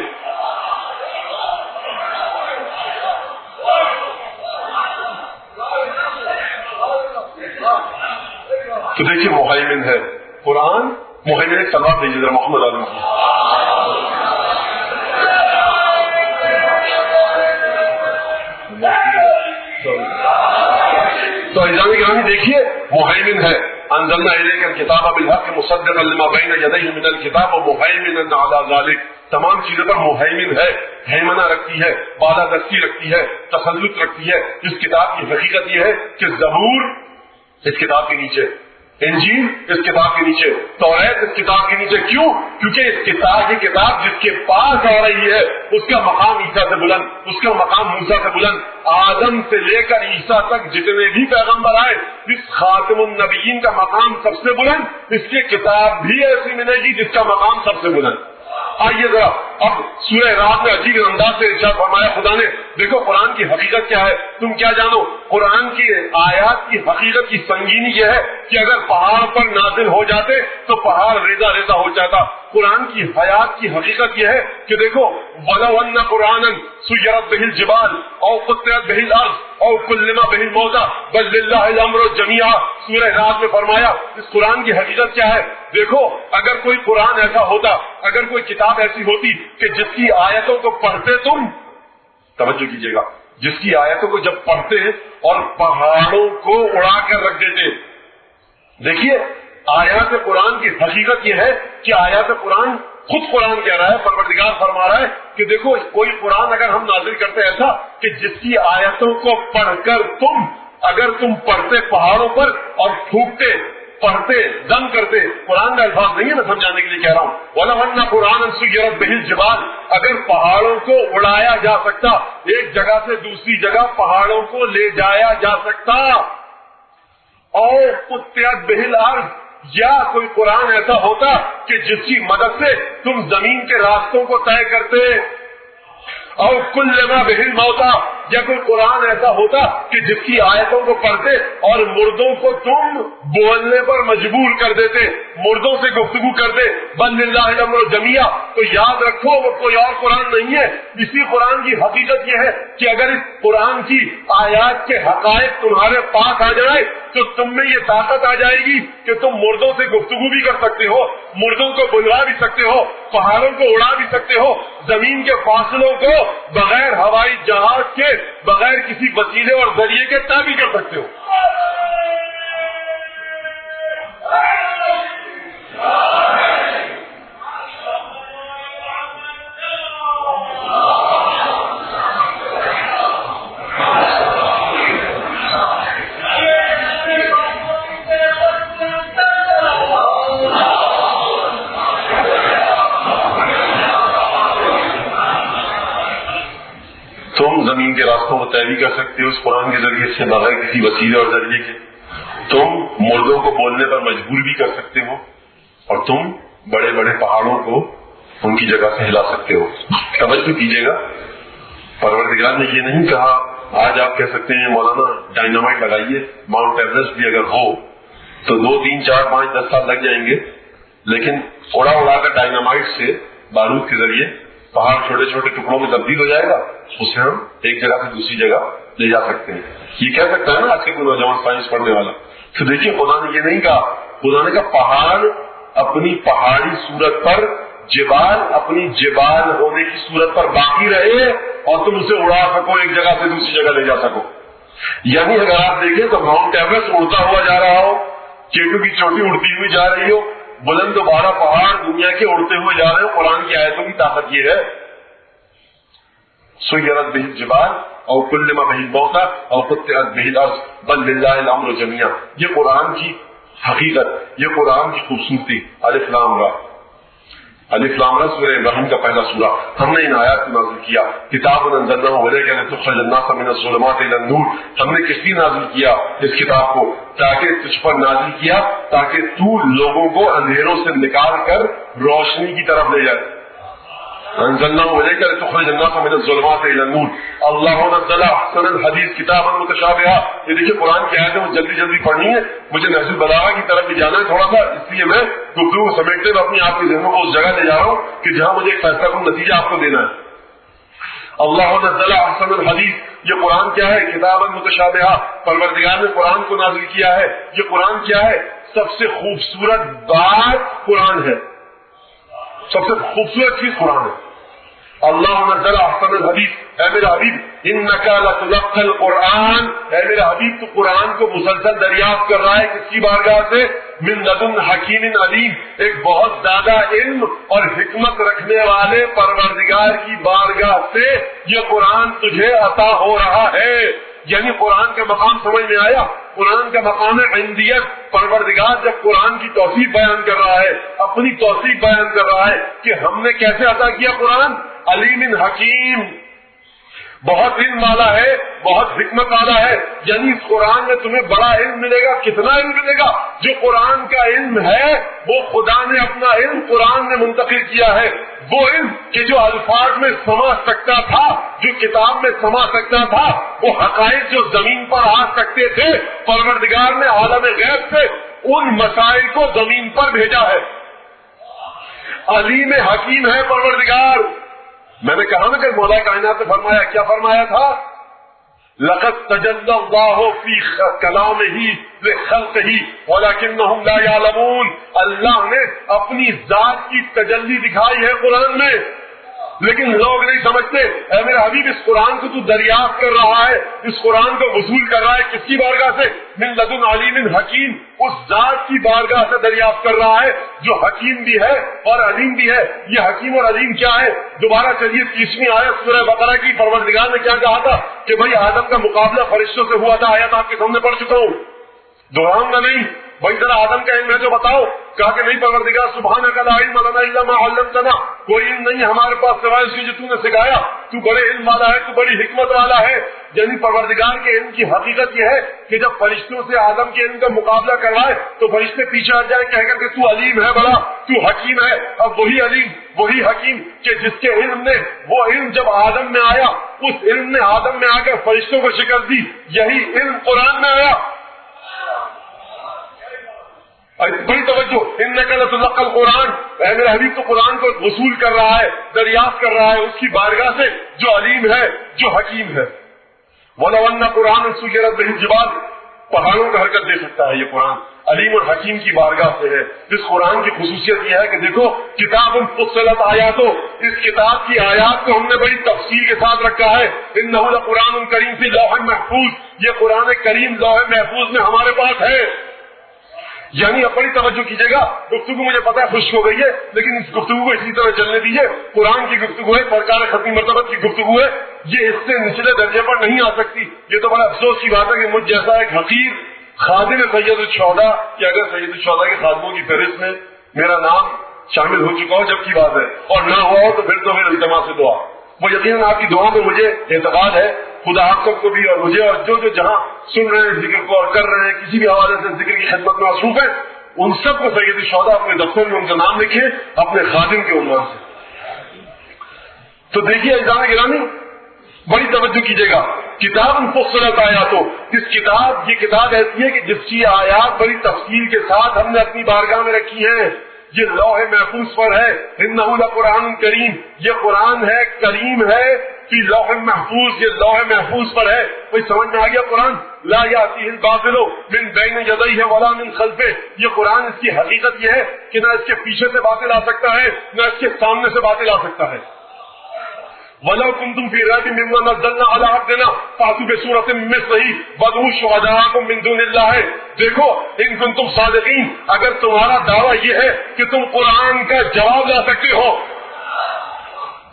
تو دیکھیے مہیمن ہے قرآن، مہیمن ایک سلام دیجیے ذرا محمد عالم. تو اعزامی گرامی دیکھیے مہیمن ہے. انزلنا الیک الکتاب بالحق مصدقا لما بین یدیہ من الکتاب ومہیمنا علی ذلک. تمام چیزوں پر مہیمن ہے، ہیمنہ رکھتی ہے، بالادستی رکھتی ہے، تسلط رکھتی ہے. اس کتاب کی حقیقت یہ ہے کہ زبور اس کتاب کے نیچے، انجیل اس کتاب کے نیچے، توریت اس کتاب کے نیچے. کیوں؟ کیونکہ اس کتاب کی کتاب جس کے پاس آ رہی ہے اس کا مقام عیسیٰ سے بلند، اس کا مقام موسیٰ سے بلند. آدم سے لے کر عیسیٰ تک جتنے بھی پیغمبر آئے، اس خاتم النبیین کا مقام سب سے بلند. اس کی کتاب بھی ایسی ملے گی جس کا مقام سب سے بلند. آئیے ذرا اب سورہ رات میں عجیب انداز سے ارشاد فرمایا خدا نے. دیکھو قرآن کی حقیقت کیا ہے، تم کیا جانو؟ قرآن کی آیات کی حقیقت کی سنگینی یہ ہے کہ اگر پہاڑ پر نازل ہو جاتے تو پہاڑ ریزہ ریزہ ہو جاتا. قرآن کی حیات کی حقیقت یہ ہے کہ دیکھو وَلَوْ أَنَّ قُرْآنًا سُيِّرَتْ بِهِ الْجِبَالُ أَوْ قُطِّعَتْ بِهِ الْأَرْضُ أَوْ كُلِّمَ بِهِ الْمَوْتَىٰ بَلْ لِلَّهِ الْأَمْرُ جَمِيعًا. سورہ رات میں فرمایا اس قرآن کی حقیقت کیا ہے. دیکھو اگر کوئی قرآن ایسا ہوتا، اگر کوئی کتاب ایسی ہوتی کہ جس کی آیتوں کو پڑھتے تم، توجہ کیجیے گا، جس کی آیتوں کو جب پڑھتے اور پہاڑوں کو اڑا کر رکھ دیتے. دیکھیے آیات قرآن کی حقیقت یہ ہے کہ آیات قرآن خود قرآن کہہ رہا ہے، پروردگار فرما رہا ہے کہ دیکھو کوئی قرآن اگر ہم نازل کرتے ایسا کہ جس کی آیتوں کو پڑھ کر اگر تم پڑھتے پہاڑوں پر اور پھونکتے، پڑھتے، دم کرتے. قرآن کا الفاظ نہیں ہے، میں سمجھانے کے لیے کہہ رہا ہوں. وَلَوْ أَنَّ قُرْآنًا سُيِّرَتْ بِهِ الْجِبَالُ. اگر پہاڑوں کو اڑایا جا سکتا، ایک جگہ سے دوسری جگہ پہاڑوں کو لے جایا جا سکتا. اور قُطِّعَتْ بِهِ الْأَرْضُ، یا کوئی قرآن ایسا ہوتا کہ جس کی مدد سے تم زمین کے راستوں کو طے کرتے. اور کلما بہل موتا، یا کوئی قرآن ایسا ہوتا کہ جس کی آیتوں کو پڑھتے اور مردوں کو تم بولنے پر مجبور کر دیتے, مردوں سے گفتگو کرتے. بل للہ الامر جمیعا, تو یاد رکھو وہ کوئی اور قرآن نہیں ہے. اسی قرآن کی حقیقت یہ ہے کہ اگر اس قرآن کی آیات کے حقائق تمہارے پاس آ جائے تو تم میں یہ طاقت آ جائے گی کہ تم مردوں سے گفتگو بھی کر سکتے ہو, مردوں کو بلوا بھی سکتے ہو, پہاڑوں کو اڑا بھی سکتے ہو, زمین کے فاصلوں کو بغیر ہوائی جہاز کے, بغیر کسی وسیلے اور ذریعے کے طے بھی کر سکتے ہو. تم زمین کے راستوں کو طے بھی کر سکتے ہو اس قرآن کے ذریعے سے, بغیر کسی وسیلے اور ذریعے کے. تم مردوں کو بولنے پر مجبور بھی کر سکتے ہو, اور تم بڑے بڑے پہاڑوں کو ان کی جگہ سے ہلا سکتے ہو. توجہ کیجیے گا, پروردگار نے یہ نہیں کہا آج آپ کہہ سکتے ہیں مولانا ڈائنامائٹ لگائیے, ماؤنٹ ایوریسٹ بھی اگر ہو تو 2 3 4 5 10 سال لگ جائیں گے, لیکن اڑا اڑا کر ڈائنامائٹ سے بارود کے ذریعے پہاڑ چھوٹے چھوٹے ٹکڑوں میں تبدیل ہو جائے گا, اسے ہم ایک جگہ سے دوسری جگہ لے جا سکتے ہیں. یہ کہہ سکتا ہے نا آج کے کوئی نوجوان سائنس پڑھنے والا. تو دیکھیے خدا نے یہ نہیں کہا, خدا نے کہا پہاڑ اپنی پہاڑی صورت پر, جبال اپنی جبال ہونے کی صورت پر باقی رہے اور تم اسے اڑا سکو, ایک جگہ سے دوسری جگہ لے جا سکو. یعنی اگر آپ دیکھیں تو ماؤنٹ ایوریسٹ اڑتا ہوا جا رہا ہو, چیٹو کی چوٹی اڑتی ہوئی جا رہی ہو, بلند 12 پہاڑ دنیا کے اڑتے ہوئے جا رہے ہو. قرآن کی آیتوں کی طاقت یہ ہے, سیرت بہ الجبال او کلم بہ الموتى او قطعت بہ الارض بل للہ الامر جمیعا. یہ قرآن کی حقیقت, یہ قرآن کی خوبصورتی. الف لام را, الف لام را سورہ ابراہیم کا پہلا سورہ. ہم نے ان آیات کو نازل کیا, کتاب انزلناہ الیک لتخرج الناس من الظلمات الى النور. ہم نے کس لیے نازل کیا اس کتاب کو؟ تاکہ تجھ پر نازل کیا تاکہ تو لوگوں کو اندھیروں سے نکال کر روشنی کی طرف لے جائے. انزلناہ الیک لتخرج الناس من الظلمات الى النور. اللہ نزل احسن الحدیث کتابا متشابہا. یہ دیکھیے قرآن کی آیتیں جلدی جلدی پڑھنی ہے, مجھے نہج البلاغہ کی طرف بھی جانا ہے تھوڑا سا, اس لیے میں گفتگو سمیٹتے ہوئے اپنی آپ کے ذہنوں کو اس جگہ لے جا رہا ہوں کہ جہاں مجھے ایک فیصلہ کن نتیجہ آپ کو دینا ہے. اللہ نزل احسن الحدیث, یہ قرآن کیا ہے؟ کتابا متشابہا. پروردگار نے قرآن کو نازل کیا ہے. یہ قرآن کیا ہے؟ سب سے خوبصورت بات قرآن ہے, سب سے خوبصورت چیز قرآن ہے. اللہ نزل احسن الحدیث. اے میرے حبیب انک لتلقی القرآن, اے میرے حبیب تو قرآن کو مسلسل دریافت کر رہا ہے. کس کی بارگاہ سے؟ من لدن حکیم علیم, ایک بہت زیادہ علم اور حکمت رکھنے والے پروردگار کی بارگاہ سے یہ قرآن تجھے عطا ہو رہا ہے. یعنی قرآن کا مقام سمجھ میں آیا؟ قرآن کا مقام ہے عندیت. پروردگار جب قرآن کی توصیف بیان کر رہا ہے, اپنی توصیف بیان کر رہا ہے کہ ہم نے کیسے عطا کیا قرآن, علیم حکیم, بہت علم والا ہے, بہت حکمت والا ہے. یعنی اس قرآن میں تمہیں بڑا علم ملے گا. کتنا علم ملے گا؟ جو قرآن کا علم ہے وہ خدا نے اپنا علم قرآن میں منتقل کیا ہے. وہ علم کہ جو الفاظ میں سما سکتا تھا, جو کتاب میں سما سکتا تھا, وہ حقائق جو زمین پر آ سکتے تھے, پروردگار نے عالم غیب سے ان مسائل کو زمین پر بھیجا ہے. علیم حکیم ہے پروردگار. میں نے کہا نا کہ مولا کائنات نے فرمایا, کیا فرمایا تھا؟ لقد تجلی اللہ فی کلامہ لخلقہ ولکنہم لا یعلمون. اللہ نے اپنی ذات کی تجلی دکھائی ہے قرآن میں, لیکن لوگ نہیں سمجھتے. اے میرے حبیب اس قرآن کو تو دریافت کر رہا ہے, اس قرآن کو وصول کر رہا ہے. کس کی بارگاہ سے؟ من لدن علیم حکیم, اس ذات کی بارگاہ سے دریافت کر رہا ہے جو حکیم بھی ہے اور علیم بھی ہے. یہ حکیم اور علیم کیا ہے؟ دوبارہ چلیے 30ویں آیت سورہ بقرہ کی. پروردگار نے کیا کہا تھا کہ بھائی آدم کا مقابلہ فرشتوں سے ہوا تھا. آیت آپ کے سامنے پڑھ چکا ہوں, دہراؤں گا نہیں. بھائی ذرا آدم کا علم ہے جو بتاؤ. کہا کہ نہیں پروردگار سبحانک لا علم لنا الا ما علمتنا, کوئی علم نہیں ہمارے پاس سوائے اس کے جو تو نے سکھایا. تو بڑے علم والا ہے, تو بڑی حکمت والا ہے. یعنی پروردگار کے علم کی حقیقت یہ ہے کہ جب فرشتوں سے آدم کے علم کا مقابلہ کروائے تو فرشتے پیچھے ہٹ جائیں کہہ کر کہ تو علیم ہے بڑا، تو حکیم ہے. اب وہی علیم وہی حکیم کہ جس کے علم نے وہ علم جب آدم میں آیا، اس علم نے آدم میں آ کر فرشتوں کو شکست دی، یہی علم قرآن میں آیا. بڑی توجہ، انک لتلقی القرآن، اے میرے حبیب تو قرآن کو وصول کر رہا ہے، دریافت کر رہا ہے اس کی بارگاہ سے جو علیم ہے، جو حکیم ہے. وَلَوْ أَنَّ قُرْآنًا سُيِّرَتْ بِهِ الْجِبَالُ، پہاڑوں کا حرکت دے سکتا ہے یہ قرآن، علیم اور حکیم کی بارگاہ سے ہے. اس قرآن کی خصوصیت یہ ہے کہ دیکھو کتاب فصلت آیاتو، اس کتاب کی آیات کو ہم نے بڑی تفصیل کے ساتھ رکھا ہے. انہ لقرآن کریم فی لوح محفوظ، یہ قرآن کریم لوح محفوظ میں ہمارے پاس ہے. یعنی اب بڑی توجہ کیجیے گا، گفتگو مجھے پتا ہے خشک ہو گئی ہے لیکن اس گفتگو کو اسی طرح چلنے دیجیے. قرآن کی گفتگو ہے، سرکار ختمی مرتبت کی گفتگو ہے، یہ اس سے نچلے درجے پر نہیں آ سکتی. یہ تو بڑا افسوس کی بات ہے کہ مجھ جیسا ایک حقیر خادم سید الشہداء کہ اگر سید الشہداء کے خادموں کی فہرست میں میرا نام شامل ہو چکا ہو جب کی بات ہے، اور نہ ہوا ہو تو پھر التماس سے دعا. وہ یقیناً آپ کی دعا میں مجھے اعتقاد ہے، خدا آپ سب کو بھی اور مجھے اور جو جہاں سن رہے ہیں ذکر کو اور کر رہے ہیں کسی بھی حوالے سے ذکر کی خدمت میں مصروف ہے، ان سب کو سید الشہداء اپنے دفتر میں ان کا نام لکھے اپنے خادم کے عنوان سے. تو دیکھیے اعزام گرامی، بڑی توجہ کیجیے گا. کتاب فصلت آیاتو، یہ کتاب ایسی ہے کہ جس کی آیات بڑی تفصیل کے ساتھ ہم نے اپنی بارگاہ میں رکھی ہیں. یہ لوح محفوظ پر ہے. انہ لقرآن کریم، یہ قرآن ہے، کریم ہے، فی لوح محفوظ، یہ لوح محفوظ پر ہے. کوئی سمجھ میں آ گیا قرآن؟ لا یاتیہ الباطل من بین یدیہ ولا من خلفہ، یہ قرآن اس کی حقیقت یہ ہے کہ نہ اس کے پیچھے سے باطل آ سکتا ہے نہ اس کے سامنے سے باطل آ سکتا ہے. وَلَوْ كُنْتُمْ فِي رَيْبٍ مِّمَّا نَزَّلْنَا عَلَىٰ عَبْدِنَا فَأْتُوا بِسُورَةٍ مِّن مِّثْلِهِ وَادْعُوا شُهَدَاءَكُم مِّن دُونِ اللَّهِ. دیکھو ان کنتم صادقین، اگر تمہارا دعویٰ یہ ہے کہ تم قرآن کا جواب لا سکتے ہو.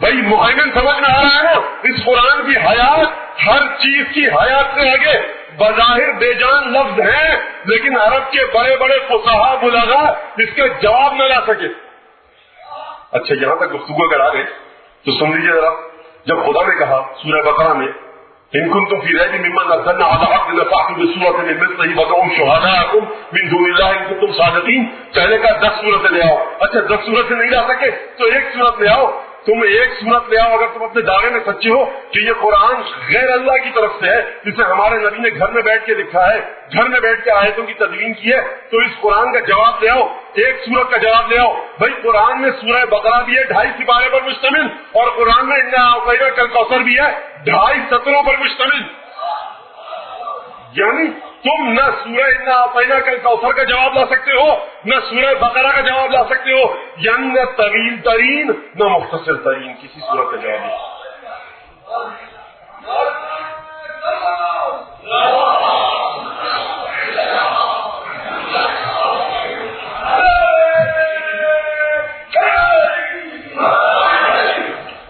بھائی مہیمن سمجھ میں آ رہا ہے نا؟ اس قرآن کی حیات ہر چیز کی حیات سے آگے. بظاہر بے جان لفظ ہیں لیکن عرب کے بڑے بڑے فصحاء بلغاء اس کے جواب نہ لا سکے. اچھا یہاں تک گفتگو اگر آ گئے تو سن لیجیے ذرا. جب خدا نے کہا سورہ بقرہ میں ان کنتم فی ریب مما نزلنا علی عبدنا فأتوا بسورة من مثله وادعوا شهداءکم من دون اللہ ان کنتم صادقین. پہلے کا 10 سورتیں لے آؤ. اچھا 10 سورتیں نہیں لا سکے تو ایک سورت لے آؤ. تم ایک سورت لے آؤ اگر تم اپنے دعوے میں سچے ہو کہ یہ قرآن غیر اللہ کی طرف سے ہے، جسے ہمارے نبی نے گھر میں بیٹھ کے لکھا ہے، گھر میں بیٹھ کے آیتوں کی تدوین کی ہے، تو اس قرآن کا جواب لے آؤ. ایک سورت کا جواب لے آؤ. بھائی قرآن میں سورہ بقرہ بھی ہے 2.5 سپارے پر مشتمل، اور قرآن میں کل کوثر بھی ہے 2.5 سطروں پر مشتمل. یعنی تم نہ سورہ انا اعطیناک کل کوثر کا جواب لا سکتے ہو، نہ سورہ بقرہ کا جواب لا سکتے ہو، یعنی نہ طویل ترین نہ مختصر ترین کسی سورت کا جواب نہیں.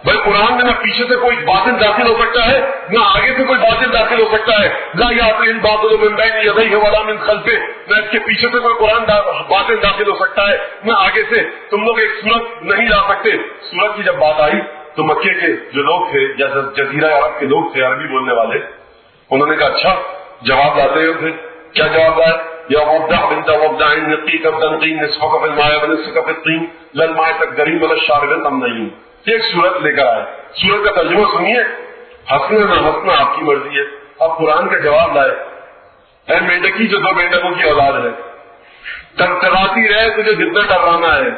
بھائی قرآن میں نہ پیچھے سے کوئی باطل داخل ہو سکتا ہے نہ آگے سے کوئی باطل داخل ہو سکتا ہے. لا یاتیہ الباطل من بین یدیہ ولا من خلفہ، نہ اس کے پیچھے سے کوئی قرآن باطل داخل ہو سکتا ہے نہ آگے سے. تم لوگ ایک سورت نہیں لا سکتے. سورت کی جب بات آئی تو مکے کے جو لوگ تھے یا جزیرہ عرب کے لوگ تھے عربی بولنے والے، انہوں نے کہا اچھا جواب لاتے ہو. پھر کیا جواب لائے؟ یا وضع بنت وضع نقیق تنقین نصفک فی الماء ونصفک فی الطین للماء تقدرین ولا الشارب تمنعین. ایک سورت لے کر آئے. سورت کا ترجمہ سنیے، ہنسنا نہ ہنسنا آپ کی مرضی ہے. اب قرآن کا جواب لائے. اے مینڈکی جو 2 مینڈکوں کی اولاد ہے، ٹرٹراتی رہے تجھے جتنا ٹرانا ہے.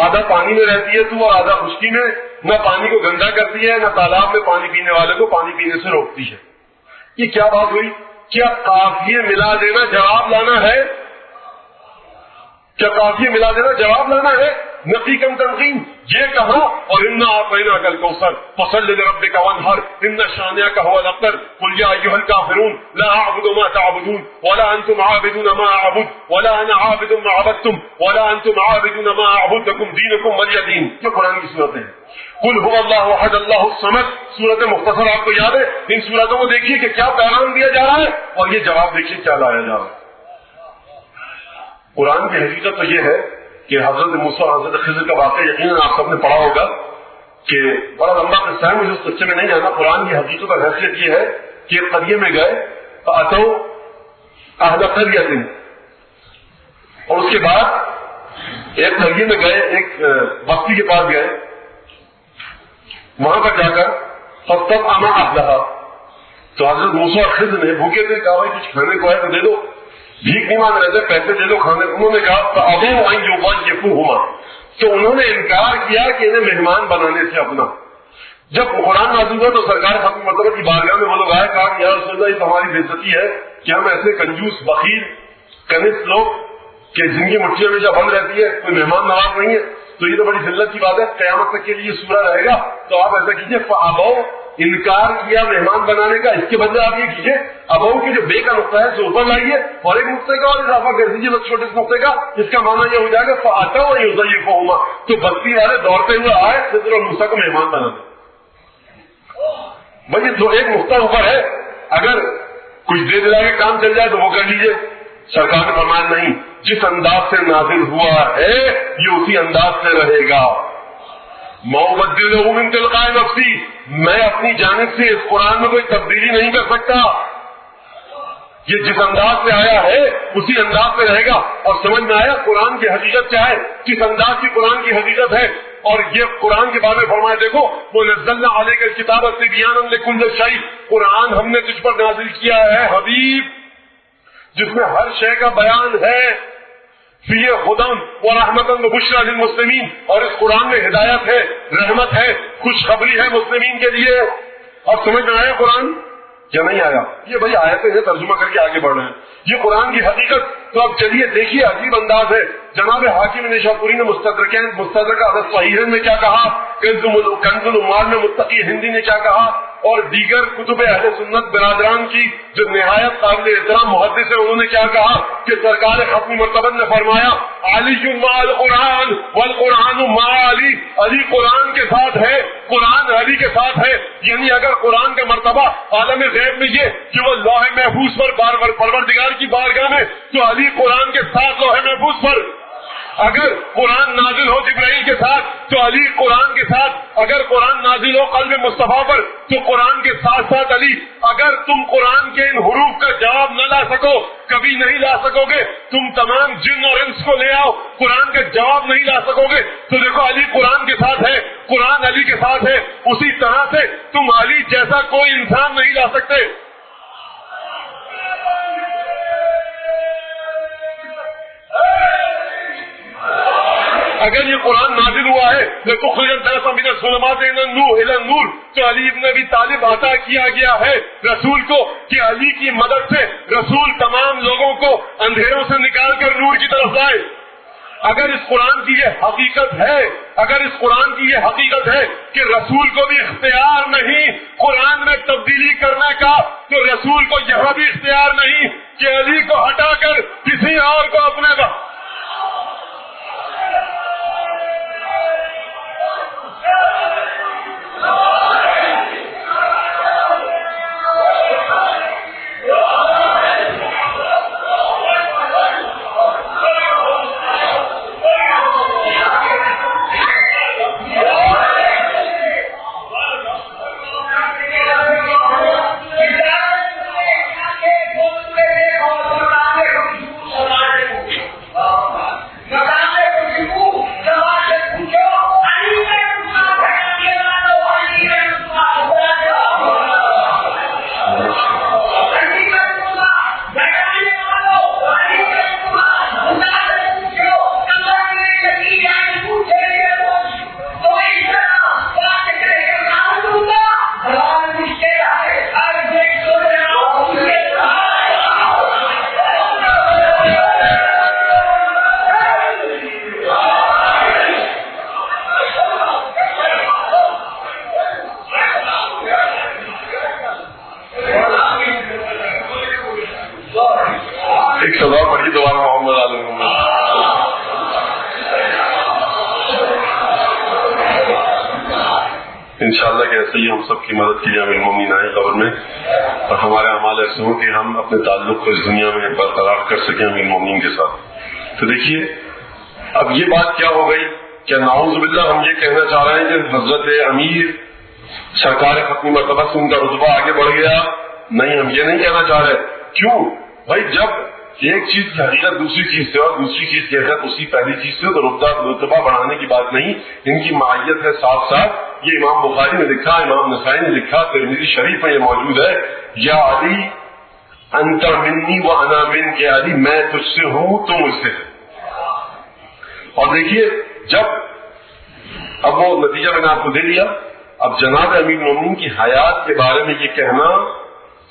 آدھا پانی میں رہتی ہے تو اور آدھا خشکی میں، نہ پانی کو گندا کرتی ہے نہ تالاب میں پانی پینے والے کو پانی پینے سے روکتی ہے. یہ کیا بات ہوئی؟ کیا قافیے ملا دینا جواب لانا ہے؟ کیا قافیے ملا دینا جواب لانا ہے؟ نقیقاً تنقین یہ کہا. اور انا اعطیناک الکوثر فصل لربک وانحر ان شانئک هو الابتر قل یا ایھا الکافرون لا اعبد ما تعبدون ولا انتم عابدون ما اعبد ولا انا عابد ما عبدتم ولا انتم عابدون ما اعبد لكم دینکم ولی دین. یہ قرآن کی صورتیں ہیں. قل هو اللہ احد اللہ الصمد، صورت مختصر آپ کو یاد ہے. ان صورتوں کو دیکھیے کہ کیا پیغام دیا جا رہا ہے اور یہ جواب دیکھیے کیا لایا جا رہا ہے. قرآن کی حقیقت تو یہ ہے کہ حضرت موسیٰ اور حضرت خضر کا واقعہ یقیناً آپ سب نے پڑھا ہوگا کہ بڑا لمبا قصہ ہے، مجھے اس قصے میں نہیں جانا. قرآن کی حقیقت اور حیثیت یہ ہے کہ ایک قریے میں گئے فاتو اہل قریۃ، اور اس کے بعد ایک قریے میں گئے، ایک بستی کے پاس گئے، وہاں پر جا کر فاستطعما اہلھا، تو حضرت موسیٰ اور خضر نے بھوکے تھے، کہا بھائی کچھ کھانے کو ہے تو دے دو، بھیک نہیں مانگ رہے تھے، پیسے دے دو کھانے، انہوں نے کہا فابوا ان یضیفوہما، تو انہوں نے انکار کیا کہ انہیں مہمان بنانے سے اپنا۔ جب قرآن نازل ہوا تو سرکار ختم مرتبہ کی بارگاہ میں وہ لوگ آئے، کہا کہ یا رسول اللہ یہ تو ہماری بے عزتی ہے کہ ہم ایسے کنجوس بخیل کنس لوگ کہ جن کی مٹھی ہمیشہ بند رہتی ہے، کوئی مہمان نواز نہیں ہے، تو یہ تو بڑی ذلت کی بات ہے، قیامت تک کے لیے سورہ رہے گا، تو آپ ایسا کیجیے فابوا، انکار کیا مہمان بنانے کا، اس کے بدلے آپ یہ کیجیے ابو کی جو بے کا نقطہ ہے اسے اوپر لائیے اور ایک نقطے کا اور اضافہ کر دیجیے بس چھوٹے سے نقطے کا، جس کا معنی یہ ہو جائے گا فاتوا یضیفوہما، تو بستی والے دوڑتے ہوئے آئے خضر اور موسیٰ کو مہمان بنانے۔ بھائی تو ایک نقطہ اوپر ہے، اگر کچھ دے دلا کے کام چل جائے تو وہ کر لیجیے۔ سرکار نے فرمایا نہیں، جس انداز سے نازل ہوا ہے یہ اسی انداز سے رہے گا۔ ما ابدلہ من تلقاء نفسی، میں اپنی جانب سے اس قرآن میں کوئی تبدیلی نہیں کر سکتا، یہ جس انداز سے آیا ہے اسی انداز سے رہے گا۔ اور سمجھ میں آیا قرآن کی حقیقت کیا ہے، کس انداز کی قرآن کی حقیقت ہے، اور یہ قرآن کے بارے میں فرمایا دیکھو وَنَزَّلْنَا عَلَيْكَ الْكِتَابَ تِبْيَانًا لِكُلِّ شَيْءٍ، قرآن ہم نے تجھ پر نازل کیا ہے حبیب جس میں ہر شے کا بیان ہے، فِيهِ هُدًى وَرَحْمَةً وَبُشْرَىٰ لِلْمُسْلِمِينَ، اور اس قرآن میں ہدایت ہے، رحمت ہے، خوشخبری ہے مسلمین کے لیے۔ اور سمجھ میں آیا قرآن یا نہیں آیا؟ یہ بھائی آیتیں ہیں، ترجمہ کر کے آگے بڑھ رہے ہیں، یہ قرآن کی حقیقت۔ تو اب چلیے دیکھیے عجیب انداز ہے، جناب حاکم نیشاپوری نے مستدرک علی الصحیحین میں کیا کہا، کنز العمال میں متقی ہندی نے کیا کہا، اور دیگر کتب اہل سنت برادران کی جو نہایت قابل احترام محدث ہیں انہوں نے کیا کہا کہ سرکار ختم مرتبہ نے فرمایا علی مع القرآن والقرآن مع علی، علی قرآن کے ساتھ ہے، قرآن علی کے ساتھ ہے۔ یعنی اگر قرآن کا مرتبہ عالم غیب میں یہ کہ وہ لوح محفوظ پر پروردگار کی بارگاہ میں، تو علی قرآن کے ساتھ لوح محفوظ پر، اگر قرآن نازل ہو جبرائیل کے ساتھ تو علی قرآن کے ساتھ، اگر قرآن نازل ہو قلب مصطفیٰ پر تو قرآن کے ساتھ ساتھ علی۔ اگر تم قرآن کے ان حروف کا جواب نہ لا سکو، کبھی نہیں لا سکو گے، تم تمام جن اور انس کو لے آؤ، قرآن کا جواب نہیں لا سکو گے، تو دیکھو علی قرآن کے ساتھ ہے، قرآن علی کے ساتھ ہے، اسی طرح سے تم علی جیسا کوئی انسان نہیں لا سکتے۔ اگر یہ قرآن نازل ہوا ہے لتخرج الناس من الظلمات الى النور، تو علی ابن ابی طالب عطا کیا گیا ہے رسول کو کہ علی کی مدد سے رسول تمام لوگوں کو اندھیروں سے نکال کر نور کی طرف لائے۔ اگر اس قرآن کی یہ حقیقت ہے، اگر اس قرآن کی یہ حقیقت ہے کہ رسول کو بھی اختیار نہیں قرآن میں تبدیلی کرنے کا، تو رسول کو یہاں بھی اختیار نہیں کہ علی کو ہٹا کر کسی اور کو اپنے انشاءاللہ کہ ایسے ہی ہم سب کی مدد کی جامع المومنین آئے قبر میں، اور ہمارے اعمال ایسے ہوں کہ ہم اپنے تعلق کو اس دنیا میں برقرار کر سکیں امیر المومنین کے ساتھ۔ تو دیکھیے اب یہ بات کیا ہو گئی کہ نعوذ باللہ ہم یہ کہنا چاہ رہے ہیں کہ حضرت امیر سرکار ختم مرتبہ سے ان کا رتبہ آگے بڑھ گیا، نہیں، ہم یہ نہیں کہنا چاہ رہے. کیوں بھائی؟ جب ایک چیز کی حقیقت دوسری چیز سے اور دوسری چیز کی حقیقت اسی پہلی چیز سے، تو رتبہ بڑھانے کی بات نہیں، ان کی معیت ہے ساتھ ساتھ. یہ امام بخاری نے لکھا، امام نسائی نے لکھا، ترمذی شریف میں یہ موجود ہے، یا علی انت منی و انا من، کہ علی میں تجھ سے ہوں تو مجھ سے ہے. اور دیکھیے جب اب وہ نتیجہ میں نے آپ کو دے دیا. اب جناب امیر المومنین کی حیات کے بارے میں یہ کہنا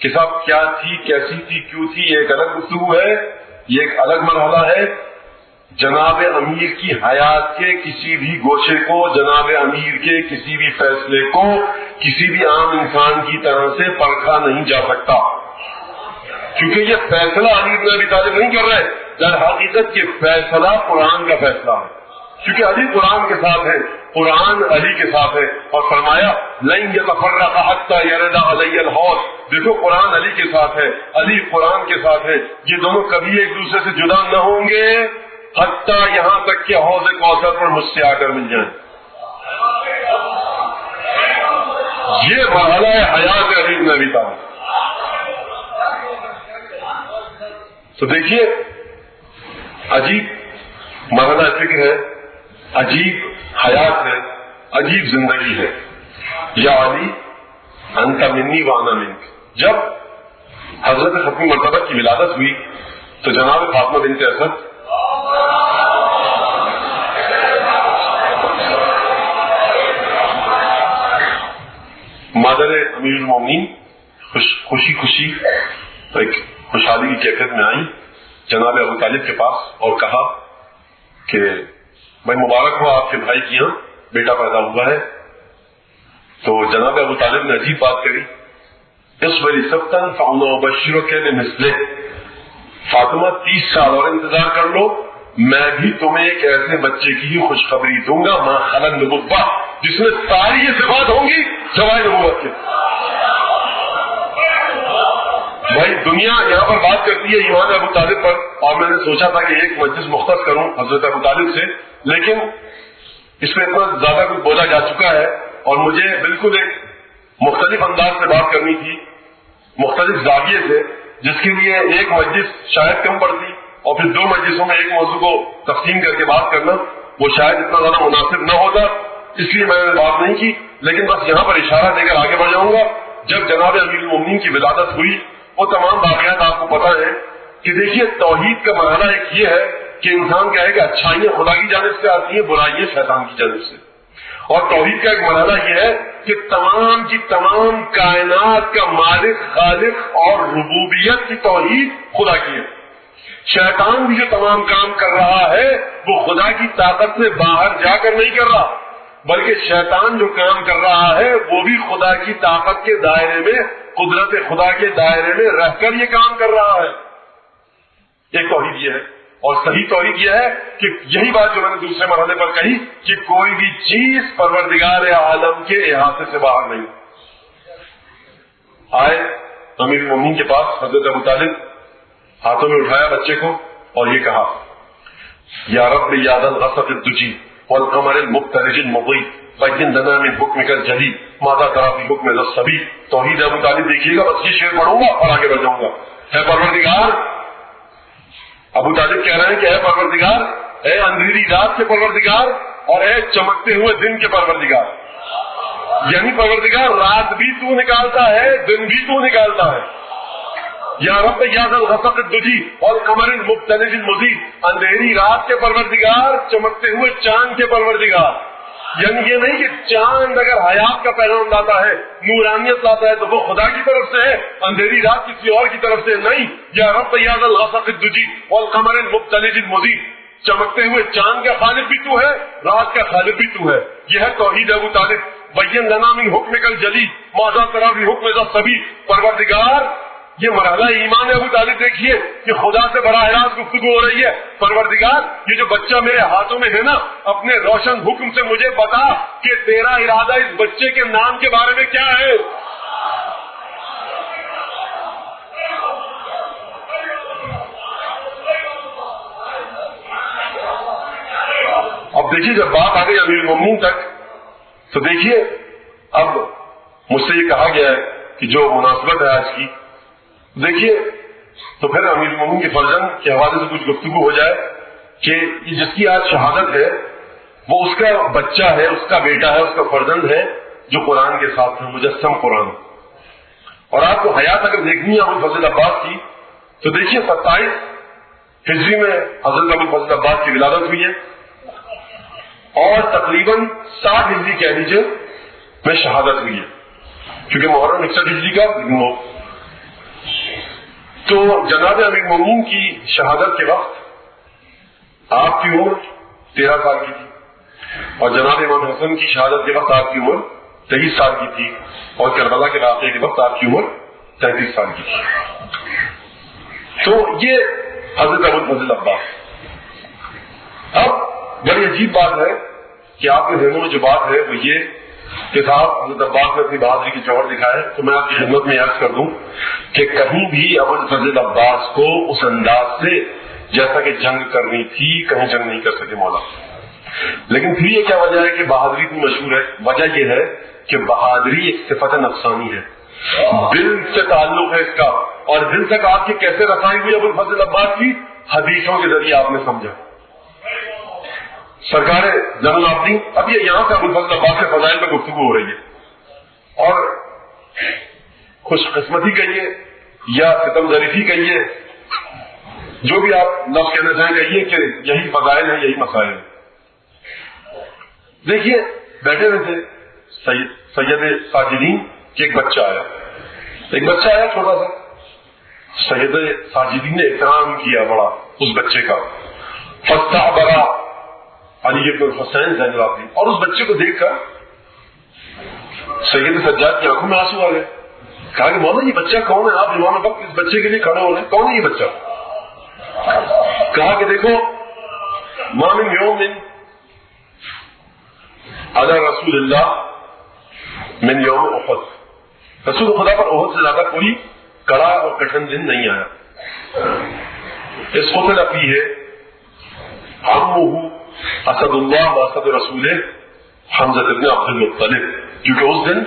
کہ صاحب کیا تھی، کیسی تھی، کیوں تھی، یہ ایک الگ گفتگو ہے، یہ ایک الگ مرحلہ ہے. جناب امیر کی حیات کے کسی بھی گوشے کو، جناب امیر کے کسی بھی فیصلے کو کسی بھی عام انسان کی طرح سے پرکھا نہیں جا سکتا، کیونکہ یہ فیصلہ علی بن ابی طالب نہیں کر رہے. در حقیقت یہ فیصلہ قرآن کا فیصلہ ہے، کیونکہ علی قرآن کے ساتھ ہے، قرآن علی کے ساتھ ہے. اور فرمایا لن یتفرق حتی یرد علی الحوض. دیکھو قرآن علی کے ساتھ ہے، علی قرآن کے ساتھ ہے، یہ دونوں کبھی ایک دوسرے سے جدا نہ ہوں گے حتیٰ یہاں تک کہ حوض کوثر پر مجھ سے آ کر مل جائیں. یہ مرحلہ ہے حیات علی بن ابی طالب. تو دیکھیے عجیب مرحلہ فکر ہے، عجیب حیات ہے، عجیب زندگی ہے. یا علی انت منی و انا منک. جب حضرت ختمی مرتبہ کی ولادت ہوئی تو جناب فاطمہ بنت اسد مادر امیر المومنین خوشی ایک خوشحالی کی کیفیت میں آئی جناب ابو طالب کے پاس اور کہا کہ بھائی مبارک ہو، آپ کے بھائی کی یہاں بیٹا پیدا ہوا ہے. تو جناب ابو طالب نے عجیب بات کری، اس ولی سبتن فانبشرک بمثلہ. فاطمہ 30 سال اور انتظار کر لو، میں بھی تمہیں ایک ایسے بچے کی ہی خوشخبری دوں گا ما خلا النبوہ، جس میں ساری یہ صفات ہوں گی سوائے نبوت کے. بھائی دنیا یہاں پر بات کرتی ہے ایمان ابو طالب پر، اور میں نے سوچا تھا کہ ایک مجلس مختص کروں حضرت ابو طالب سے، لیکن اس میں اتنا زیادہ کچھ بولا جا چکا ہے اور مجھے بالکل ایک مختلف انداز سے بات کرنی تھی، مختلف زاویے سے، جس کے لیے ایک مجلس شاید کم پڑتی اور پھر 2 مجلسوں میں ایک موضوع کو تقسیم کر کے بات کرنا وہ شاید اتنا زیادہ مناسب نہ ہوتا، اس لیے میں نے بات نہیں کی. لیکن بس یہاں پر اشارہ دے کر آگے بڑھ جاؤں گا. جب جناب امیر المومنین کی ولادت ہوئی وہ تمام واقعات آپ کو پتا ہے کہ دیکھیے توحید کا مرحلہ ایک یہ ہے کہ انسان کہے کہ اچھائیاں خدا کی جانب سے آتی ہیں، برائیاں شیطان کی جانب سے. اور توحید کا ایک مرحلہ یہ ہے کہ تمام کی تمام کائنات کا مالک، خالق اور ربوبیت کی توحید خدا کی ہے. شیطان بھی جو تمام کام کر رہا ہے وہ خدا کی طاقت سے باہر جا کر نہیں کر رہا، بلکہ شیطان جو کام کر رہا ہے وہ بھی خدا کی طاقت کے دائرے میں، قدرت خدا کے دائرے میں رہ کر یہ کام کر رہا ہے. ایک توحید یہ ہے، اور صحیح توحید یہ ہے کہ یہی بات جو میں نے دوسرے مرحلے پر کہی کہ کوئی بھی چیز پروردگار عالم کے احاطے سے باہر نہیں. آئے امیر المومنین کے پاس حضرت ابو طالب، ہاتھوں میں اٹھایا بچے کو اور یہ کہا یا رب یاد الغسق الدجی والقمر المبترج المضی بین لنا من حکمک الجلی ماذا تری فی حکم الصبی. توحید ابو طالب دیکھیے گا، بس یہ شعر پڑھوں گا اور آگے بڑھ جاؤں گا. اے پروردگار، ابو طالب کہہ رہے ہیں کہ اے پروردگار، اے اندھیری رات کے پروردگار اور اے چمکتے ہوئے دن کے پروردگار. یعنی پروردگار رات بھی تو نکالتا ہے، دن بھی تو نکالتا ہے. یا رب یاد الغسق الدجی والقمر المبتلج المضی، اندھیری رات کے پروردگار، چمکتے ہوئے چاند کے پروردگار. یعنی یہ نہیں کہ چاند اگر حیات کا پیغام لاتا ہے، نورانیت لاتا ہے تو وہ خدا کی طرف سے ہے، اندھیری رات کسی اور کی طرف سے نہیں. یا رب یاد الغسق الدجی والقمر المبتلج المضی، چمکتے ہوئے چاند کا خالق بھی تو ہے، رات کا خالق بھی تو ہے. یہ ہے توحید ابو طالب. بین لنا من حکمک الجلی ماذا تری فی حکم الصبی. پروردگار، یہ مرحلہ ایمان ابو طالب دیکھیے کہ خدا سے براہ راست گفتگو ہو رہی ہے. پروردگار، یہ جو بچہ میرے ہاتھوں میں ہے نا، اپنے روشن حکم سے مجھے بتا کہ تیرا ارادہ اس بچے کے نام کے بارے میں کیا ہے. اب دیکھیے جب بات آ گئی امیر المومنین تک تو دیکھیے اب مجھ سے یہ کہا گیا ہے کہ جو مناسبت ہے آج کی دیکھیے تو پھر امیر المومنین کے فرزند کے حوالے سے کچھ گفتگو ہو جائے کہ جس کی آج شہادت ہے وہ اس کا بچہ ہے، اس کا بیٹا ہے، اس کا فرزند ہے جو قرآن کے ساتھ ہے، مجسم قرآن. اور آپ کو حیات اگر دیکھنی ہے ابوالفضل عباس کی تو دیکھیے 27 ہجری میں حضرت ابوالفضل عباس کی ولادت ہوئی ہے اور تقریباً 60 ہجری کہہ لیجیے میں شہادت ہوئی ہے، کیونکہ محرم 61 ہجری کا وہ. تو جناب امیر المومنین کی شہادت کے وقت آپ کی عمر 13 سال کی تھی اور جناب امام حسن کی شہادت کے وقت آپ کی عمر 23 سال کی تھی اور کربلا کے واقعے کے وقت آپ کی عمر 33 سال کی تھی. تو یہ حضرت ابوالفضل عباس. اب بڑی عجیب بات ہے کہ آپ کے ذہنوں میں جو بات ہے وہ یہ کہ صاحب حضرت عباس نے اپنی بہادری کی جوہر دکھائے. تو میں آپ کی خدمت میں عرض کر دوں کہ کہیں بھی ابوالفضل عباس کو اس انداز سے جیسا کہ جنگ کرنی تھی کہیں جنگ نہیں کر سکے مولا. لیکن پھر یہ کیا وجہ ہے کہ بہادری اتنی مشہور ہے؟ وجہ یہ ہے کہ بہادری ایک صفت نفسانی ہے، دل سے تعلق ہے اس کا. اور دل تک آپ کی کیسے رسائی ہوئی ابوالفضل عباس کی؟ حدیثوں کے ذریعے آپ نے سمجھا. سرکار زین العابدین، اب یہ یہاں سے ابوالفضل عباس کے فضائل پر گفتگو ہو رہی ہے اور خوش قسمتی کہیے یا ستم ظریفی کہیے، جو بھی آپ لفظ کہنا چاہیں کہیے کہ یہی فضائل ہیں، یہی مسائل ہیں. دیکھیے بیٹھے ہوئے تھے سید ساجدین کہ ایک بچہ آیا چھوٹا سا. سید ساجدین نے احترام کیا بڑا اس بچے کا، فاستعبرا علی بن الحسین زین العابدین. اور اس بچے کو دیکھ کر سید سجاد کی آنکھوں میں آنسو آ گئے. کہا کہ مولانا یہ بچہ کون ہے؟ آپ امام وقت اس بچے کے لیے کھڑے ہو رہے ہیں، کون ہے یہ بچہ؟ کہا کہ دیکھو ما من یوم علی رسول اللہ من یوم احد، رسول خدا پر احد سے زیادہ کوئی کڑا اور کٹھن دن نہیں آیا. اس قتل فیہ عمہ اسد اللہ و اسد رسولہ حمزہ بن عبد المطلب، کیونکہ اس دن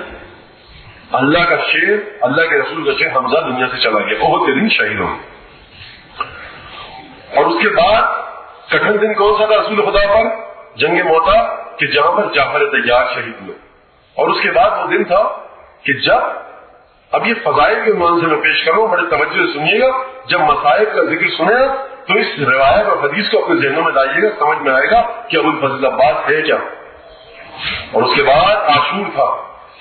اللہ کا شیر، اللہ کے رسول کا شیر حمزہ دنیا سے چلا گیا، احد کے دن شہید ہو. اور اس کے بعد کٹھن دن کون سا تھا رسول خدا پر؟ جنگ موتا، کہ جہاں پر جعفر طیار شہید ہوئے. اور اس کے بعد وہ دن تھا کہ جب اب یہ فضائل کے عنوان سے میں پیش کروں، بڑے توجہ سے سنیے گا. جب مصائب کا ذکر سنے تو اس روایت اور حدیث کو اپنے ذہنوں میں لائیے گا، سمجھ میں آئے گا کہ ابوالفضل عباس ہے کیا. اور اس کے بعد عاشور تھا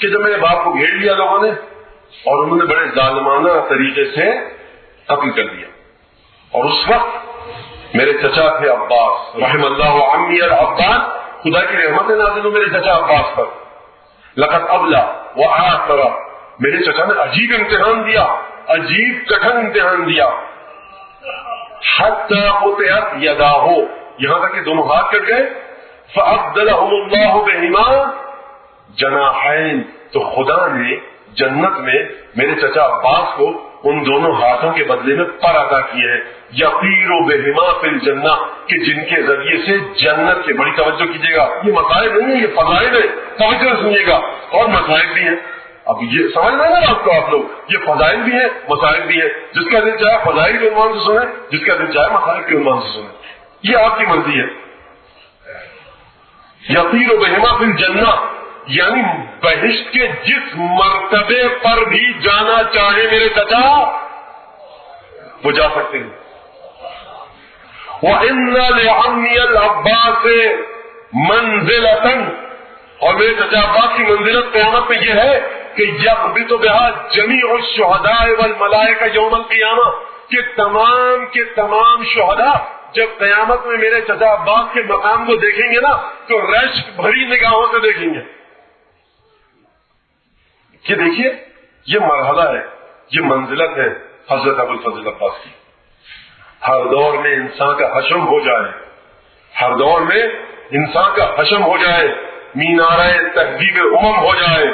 کہ جب میرے باپ کو گھیر لیا لوگوں نے اور انہوں نے بڑے ظالمانہ طریقے سے قتل کر دیا. اور اس وقت میرے چچا تھے عباس، رحم اللہ عمی العباس، خدا کی رحمت نازل ہو میرے چچا عباس پر. لقد ابلا وآثر، میرے چچا نے عجیب امتحان دیا، عجیب کٹھن امتحان دیا. حتی قطعت یداہ، یہاں تک کہ دونوں ہاتھ کٹ گئے. فابدلہم اللہ بہما جناحین، تو خدا نے جنت میں میرے چچا عباس کو ان دونوں ہاتھوں کے بدلے میں پر عطا کیے ہیں. یطیر بہما فی الجنہ، کہ جن کے ذریعے سے جنت کے، بڑی توجہ کیجیے گا، یہ مسائل نہیں ہے، یہ فضائل ہے، توجہ سنیے گا. اور مسائل بھی ہیں، اب یہ سمجھ رہے ہیں نا آپ کو، آپ لوگ یہ فضائل بھی ہیں مسائل بھی ہیں. جس کا دل چاہے فضائل کے عنوان سے سنیں، جس کا دل چاہے مسائل کے عنوان سے سنیں، یہ آپ کی مرضی ہے. یطیر بہما فی الجنہ، یعنی بہشت کے جس مرتبے پر بھی جانا چاہے میرے چچا وہ جا سکتے ہیں. وَإِنَّ لِعَمِّيَ الْعَبَّاسِ مَنزِلَةً، اور میرے چچا عباس کی منزلت قیامت میں یہ ہے کہ یقبض بها جمیع الشہداء والملائکہ یوم القیامہ، کہ تمام کے تمام شہداء جب قیامت میں میرے چچا عباس کے مقام کو دیکھیں گے نا تو رشک بھری نگاہوں سے دیکھیں گے. کہ دیکھیے یہ مرحلہ ہے، یہ منزلت ہے حضرت ابوالفضل عباس کی. ہر دور میں انسان کا حشم ہو جائے، ہر دور میں انسان کا حشم ہو جائے، مینارہ تہذیب امم ہو جائے،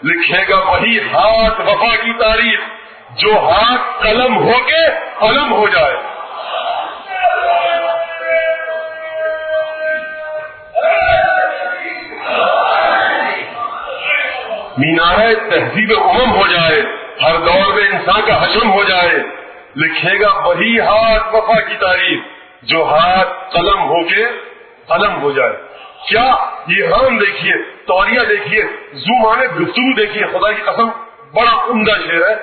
لکھے گا وہی ہاتھ وفا کی تاریخ جو ہاتھ قلم ہو کے علم ہو جائے. مینارہ تہذیب امم ہو جائے، ہر دور میں انسان کا حشم ہو جائے، لکھے گا وہی ہاتھ وفا کی تعریف جو ہاتھ قلم ہو کے قلم ہو جائے۔ کیا یہ غم دیکھیے، توریہ دیکھیے، زومانے گفتگو دیکھیے، خدا کی قسم بڑا عمدہ شعر ہے۔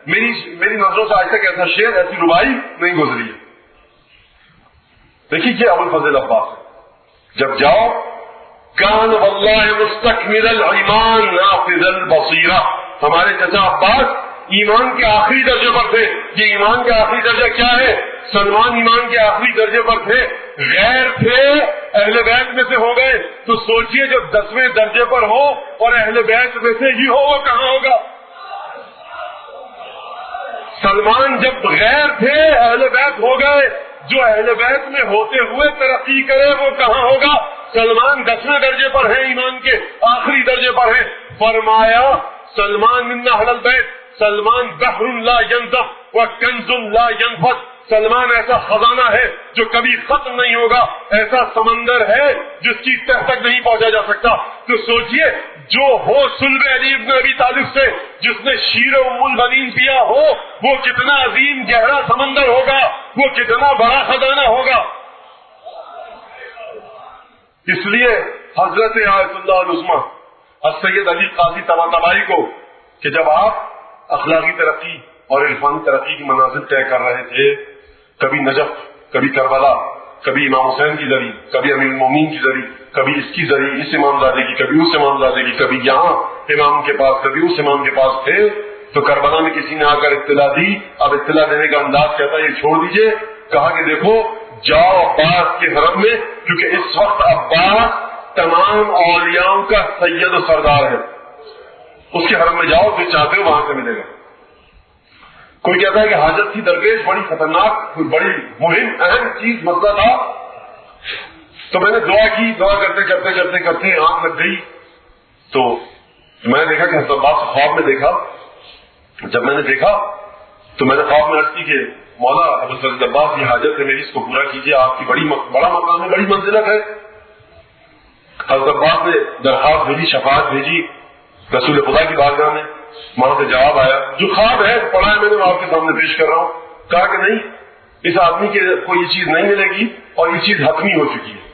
میری نظروں سے آج تک ایسا شعر، ایسی ربائی نہیں گزری ہے۔ دیکھیے کہ ابو الفضل عباس جب جاؤ کان واللہ مستکمل الایمان نافذ البصیرہ، ہمارے چچا عباس ایمان کے آخری درجے پر تھے۔ یہ ایمان کا آخری درجہ کیا ہے؟ سلمان ایمان کے آخری درجے پر تھے، غیر تھے، اہل بیت میں سے ہو گئے، تو سوچئے جو 10ویں درجے پر ہو اور اہل بیت میں سے ہی ہو، وہ کہاں ہوگا؟ سلمان جب غیر تھے اہل بیت ہو گئے، جو اہل بیت میں ہوتے ہوئے ترقی کرے وہ کہاں ہوگا؟ سلمان 10ویں درجے پر ہے، ایمان کے آخری درجے پر ہے۔ فرمایا سلمان من اہل البیت، سلمان بحر لا ينضب وکنز لا ينفد، سلمان ایسا خزانہ ہے جو کبھی ختم نہیں ہوگا، ایسا سمندر ہے جس کی تہ تک نہیں پہنچا جا سکتا۔ تو سوچئے جو ہو صلب علی ابن ابی طالب سے، جس نے شیر ام البنین پیا ہو، وہ کتنا عظیم گہرا سمندر ہوگا، وہ کتنا بڑا خزانہ ہوگا۔ اس لیے حضرت آیت اللہ العظمیٰ السید علی قاضی طباطبائی کو کہ جب آپ اخلاقی ترقی اور عرفانی ترقی کی منازل طے کر رہے تھے، کبھی نجف، کبھی کربلا، کبھی امام حسین کی زری، کبھی امیر المومنین کی زری، کبھی اس کی زری، اس امام زادے کی، کبھی اس امام زادے کی، کبھی یہاں امام کے پاس، کبھی اس امام کے پاس تھے، تو کربلا میں کسی نے آ کر اطلاع دی۔ اب اطلاع دینے کا انداز کہتا ہے یہ چھوڑ دیجئے، کہا کہ دیکھو جاؤ عباس کے حرم میں، کیونکہ اس وقت عباس تمام اولیاؤں کا سید و سردار ہے، اس کے حرم میں جاؤ، جو چاہتے ہو وہاں سے ملے گا۔ کوئی کہتا ہے کہ حاجت کی درپیش بڑی خطرناک، بڑی مہم، اہم چیز مسئلہ تھا، تو میں نے دعا کی، دعا کرتے کرتے کرتے کرتے آنکھ لگ گئی، تو میں نے دیکھا کہ حضرت عباس کو خواب میں دیکھا۔ جب میں نے دیکھا تو میں نے خواب میں عرض کی کہ مولا ابو الفضل عباس، یہ حاجت ہے میری، اس کو پورا کیجیے، آپ کی بڑا مقام ہے، بڑی منزلت ہے۔ حضرت عباس نے درخواست بھیجی، شفاعت بھیجی رسول خدا کی بارگاہ میں، وہاں سے جواب آیا، جو خواب ہے پڑھا ہے میں نے، آپ کے سامنے پیش کر رہا ہوں۔ کہا کہ نہیں، اس آدمی کے کو یہ چیز نہیں ملے گی اور یہ چیز حتمی ہو چکی ہے۔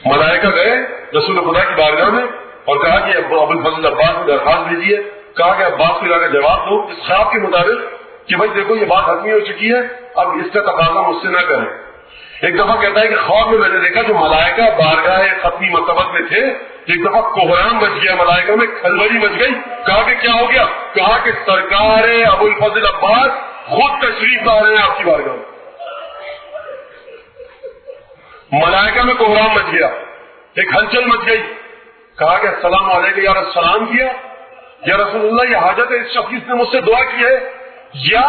ملائکہ گئے رسول خدا کی بارگاہ میں اور کہا کہ ابو الفضل عباس نے درخواست بھیجی ہے، کہا کہ عباس کو لا کر جواب دو اس خواب کے مطابق کہ بھائی دیکھو یہ بات حتمی ہو چکی ہے، اب اس کا تقاضا مجھ سے نہ کریں۔ ایک دفعہ کہتا ہے کہ خواب میں نے دیکھا جو ملائکہ بارگاہ ختمی مرتبت میں تھے، ایک دفعہ کوہرام مچ گیا، ملائکہ میں کھلبلی مچ گئی۔ کہا کہ کیا ہو گیا؟ کہا کہ سرکار ابو الفضل عباس خود تشریف لا رہے ہیں آپ کی بارگاہ میں۔ ملائکہ میں کوہرام مچ گیا، ایک ہلچل مچ گئی۔ کہا کہ السلام علیکم، یا سلام کیا، یا رسول اللہ یہ حاجت ہے اس شخص نے مجھ سے دعا کی ہے، یا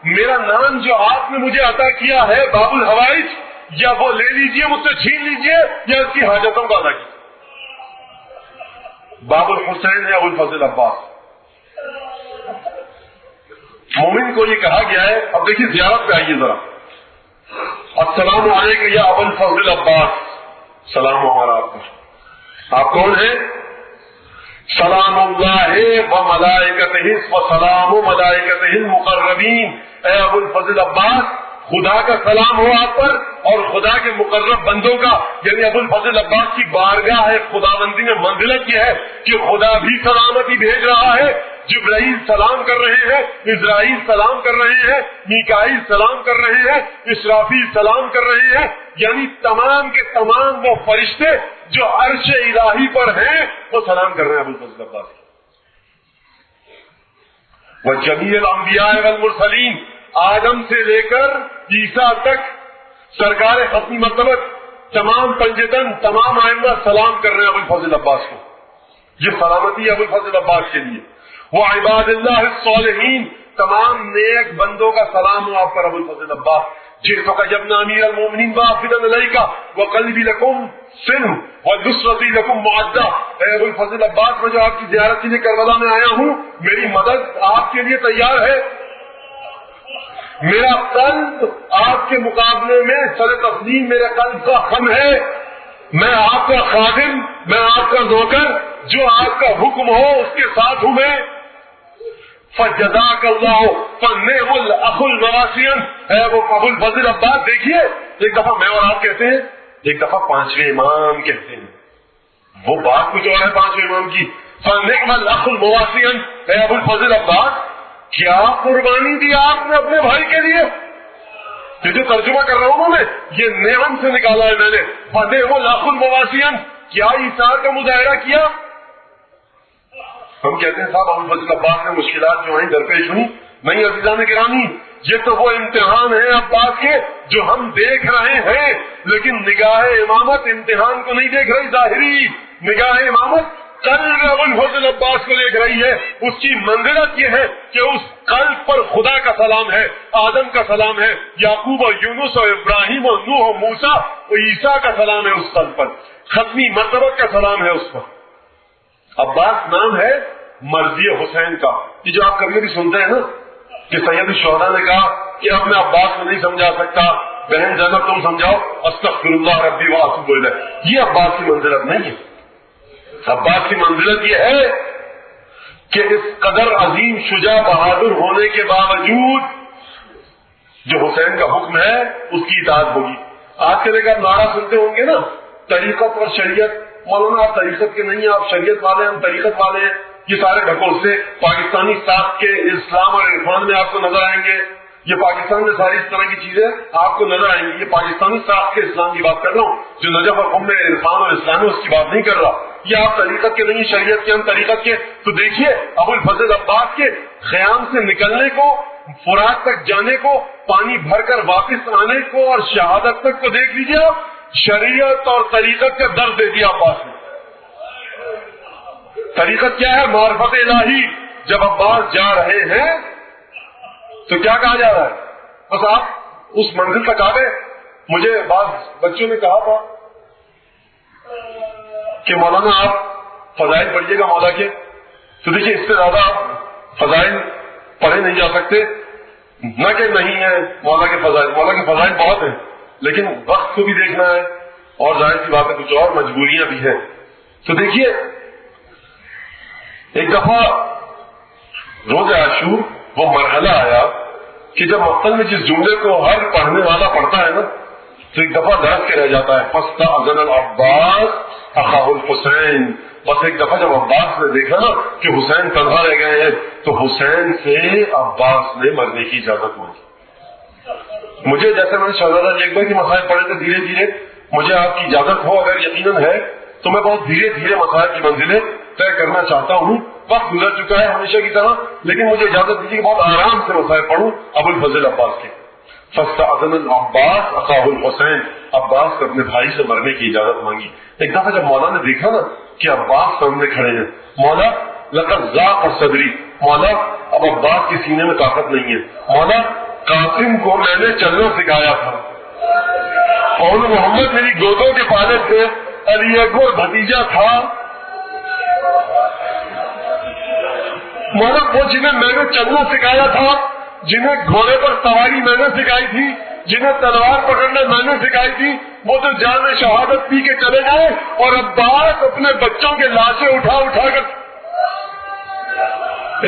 میرا نام جو آپ نے مجھے عطا کیا ہے باب الحوائج، یا وہ لے لیجئے مجھ سے چھین لیجئے، یا اس کی حاجتوں کا ادا کیجیے۔ باب الحسین یا ابو الفضل عباس، مومن کو یہ کہا گیا ہے۔ اب دیکھیے زیارت پہ آئیے ذرا، السلام علیکم یا ابو الفضل عباس، سلام ہمارا آپ کا، آپ کون ہیں؟ سلام اللہ و ملائکتہ و سلام و ملائکتہ المقربین، اے ابو الفضل عباس خدا کا سلام ہو آپ پر اور خدا کے مقرب بندوں کا، یعنی ابو الفضل عباس کی بارگاہ ہے خدا بندی میں منزلت یہ ہے کہ خدا بھی سلامتی بھیج رہا ہے، جبرائیل سلام کر رہے ہیں، اسرائیل سلام کر رہے ہیں، میکائیل سلام کر رہے ہیں، اسرافیل سلام کر رہے ہیں، یعنی تمام کے تمام وہ فرشتے جو عرش الہی پر ہیں وہ سلام کر رہے ہیں ابو الفضل عباس۔ وجمیع الانبیاء والمرسلین، آدم سے لے کر عیسیٰ تک سرکار ختمی مرتبت تمام پنجتن تمام آئمہ سلام کر رہے ہیں ابو الفضل عباس کو۔ یہ سلامتی ہے ابو الفضل عباس کے لیے۔ وہ عباد اللہ الصالحین، تمام نیک بندوں کا سلام ہو آپ پر ابو الفضل عباس۔ جئتک یبن امیر المومنین وافدا الیک وقلبی لکم سلم ونصرتی لکم معدہ، اے ابو الفضل عباس میں جو آپ کی زیارت کے لیے کربلا میں آیا ہوں، میری مدد آپ کے لیے تیار ہے، میرا قلب آپ کے مقابلے میں سر تسلیم میرے قلب کا خم ہے، میں آپ کا خادم، میں آپ کا نوکر، جو آپ کا حکم ہو اس کے ساتھ ہوں میں۔ فجزاک اللہ فنعم الاخ المواسین. ہے وہ ابو الفضل عباس. دیکھیے ایک دفعہ میں اور آپ کہتے ہیں, ایک دفعہ پانچویں امام کہتے ہیں. وہ بات کچھ اور ہے پانچویں امام کی. فنعم الاخ المواسین. ہے ابو الفضل عباس, کیا قربانی دی آپ نے اپنے بھائی کے لیے؟ یہ جو ترجمہ کر رہا ہوں میں, یہ نعم سے نکالا ہے میں نے. فنعم الاخ المواسین, کیا ایثار کا مظاہرہ کیا؟ ہم کہتے ہیں صاحب ابو الفضل عباس نے مشکلات جو ہیں درپیش ہوئی. نہیں عزیزان گرامی, یہ تو وہ امتحان ہے عباس کے جو ہم دیکھ رہے ہیں, لیکن نگاہ امامت امتحان کو نہیں دیکھ رہی. ظاہری نگاہ امامت قلب ابو الفضل عباس کو دیکھ رہی ہے. اس کی منزلت یہ ہے کہ اس قلب پر خدا کا سلام ہے, آدم کا سلام ہے, یعقوب اور یونس اور ابراہیم اور نوح اور موسیٰ اور عیسیٰ کا سلام ہے اس قلب پر, ختمی مرتبت کا سلام ہے اس پر. عباس نام ہے مرضی حسین کا. یہ جو آپ کبھی بھی سنتے ہیں نا کہ سید الشہداء نے کہا کہ اب میں عباس کو نہیں سمجھا سکتا, بہن زینب تم سمجھاؤ, استغفر اللہ ربی واتوب الیہ. یہ عباس کی منزلت نہیں ہے. عباس کی منزلت یہ ہے کہ اس قدر عظیم شجاع بہادر ہونے کے باوجود جو حسین کا حکم ہے اس کی اطاعت ہوگی. آج کے لے نعرہ سنتے ہوں گے نا, طریقت اور شریعت. مولانا آپ طریقت کے نہیں ہیں, آپ شریعت والے ہیں, ہم طریقت والے ہیں. یہ سارے ڈھکول سے پاکستانی ساخت کے اسلام اور عرفان میں آپ کو نظر آئیں گے. یہ پاکستان میں ساری اس طرح کی چیزیں آپ کو نظر آئیں گی. یہ پاکستانی ساخت کے اسلام کی بات کر رہا ہوں, جو نجف اور قم میں عرفان اور اسلام ہے اس کی بات نہیں کر رہا. یہ آپ طریقت کے نہیں, شریعت کے, ہم طریقت کے. تو دیکھیے ابو الفضل عباس کے خیام سے نکلنے کو, فرات تک جانے کو, پانی بھر کر واپس آنے کو اور شہادت تک کو دیکھ لیجیے آپ. شریعت اور طریقت کا درد دے دیا عباس نے. طریقت کیا ہے؟ معرفت الہی. جب عباس جا رہے ہیں تو کیا کہا جا رہا ہے؟ بس آپ اس منزل تک آ گئے. مجھے بعض بچوں نے کہا تھا کہ مولانا آپ فضائل پڑھیے گا مولا کے. تو دیکھیے اس سے زیادہ آپ فضائل پڑھے نہیں جا سکتے. نہ کہ نہیں ہے مولا کے فضائل, مولا کے فضائل بہت ہیں, لیکن وقت کو بھی دیکھنا ہے اور ظاہر سی بات ہے کچھ اور مجبوریاں بھی ہیں. تو دیکھیے ایک دفعہ روز عاشور وہ مرحلہ آیا کہ جب مقتل میں جس جملے کو ہر پڑھنے والا پڑھتا ہے نا تو ایک دفعہ دھڑک کے رہ جاتا ہے, فاستأذن العباس اخاہ الحسین. بس ایک دفعہ جب عباس نے دیکھا نا کہ حسین تنہا رہ گئے ہیں تو حسین سے عباس نے مرنے کی اجازت مانگی. مجھے جیسے میں نے شہزادہ اکبر کی مسائل پڑھے تھے دھیرے دھیرے, مجھے آپ کی اجازت ہو اگر یقیناً ہے تو میں بہت دھیرے دھیرے مسائل کی منزلیں طے کرنا چاہتا ہوں. وقت گزر چکا ہے ہمیشہ کی طرح, لیکن مجھے اجازت دیجیے کہ بہت آرام سے مسائل پڑھوں ابو الفضل عباس کے. فاستأذن العباس اخاہ الحسین. عباس کو اپنے بھائی سے مرنے کی اجازت مانگی. ایک دفعہ جب مولا نے دیکھا نا کہ عباس سامنے کھڑے ہیں, مولا لقد ضاق صدری, مولا اب عباس کے سینے میں طاقت نہیں ہے. مولا قاسم کو میں نے چلنا سکھایا تھا اور محمد میری گودوں کے پالے تھے, علی اکبر بھتیجا تھا. مولا وہ جنہیں میں نے چلنا سکھایا تھا, جنہیں گھوڑے پر سواری میں نے سکھائی تھی, جنہیں تلوار پکڑنا میں نے سکھائی تھی, وہ تو جان شہادت پی کے چلے گئے اور عباس اپنے بچوں کے لاشیں اٹھا اٹھا کر.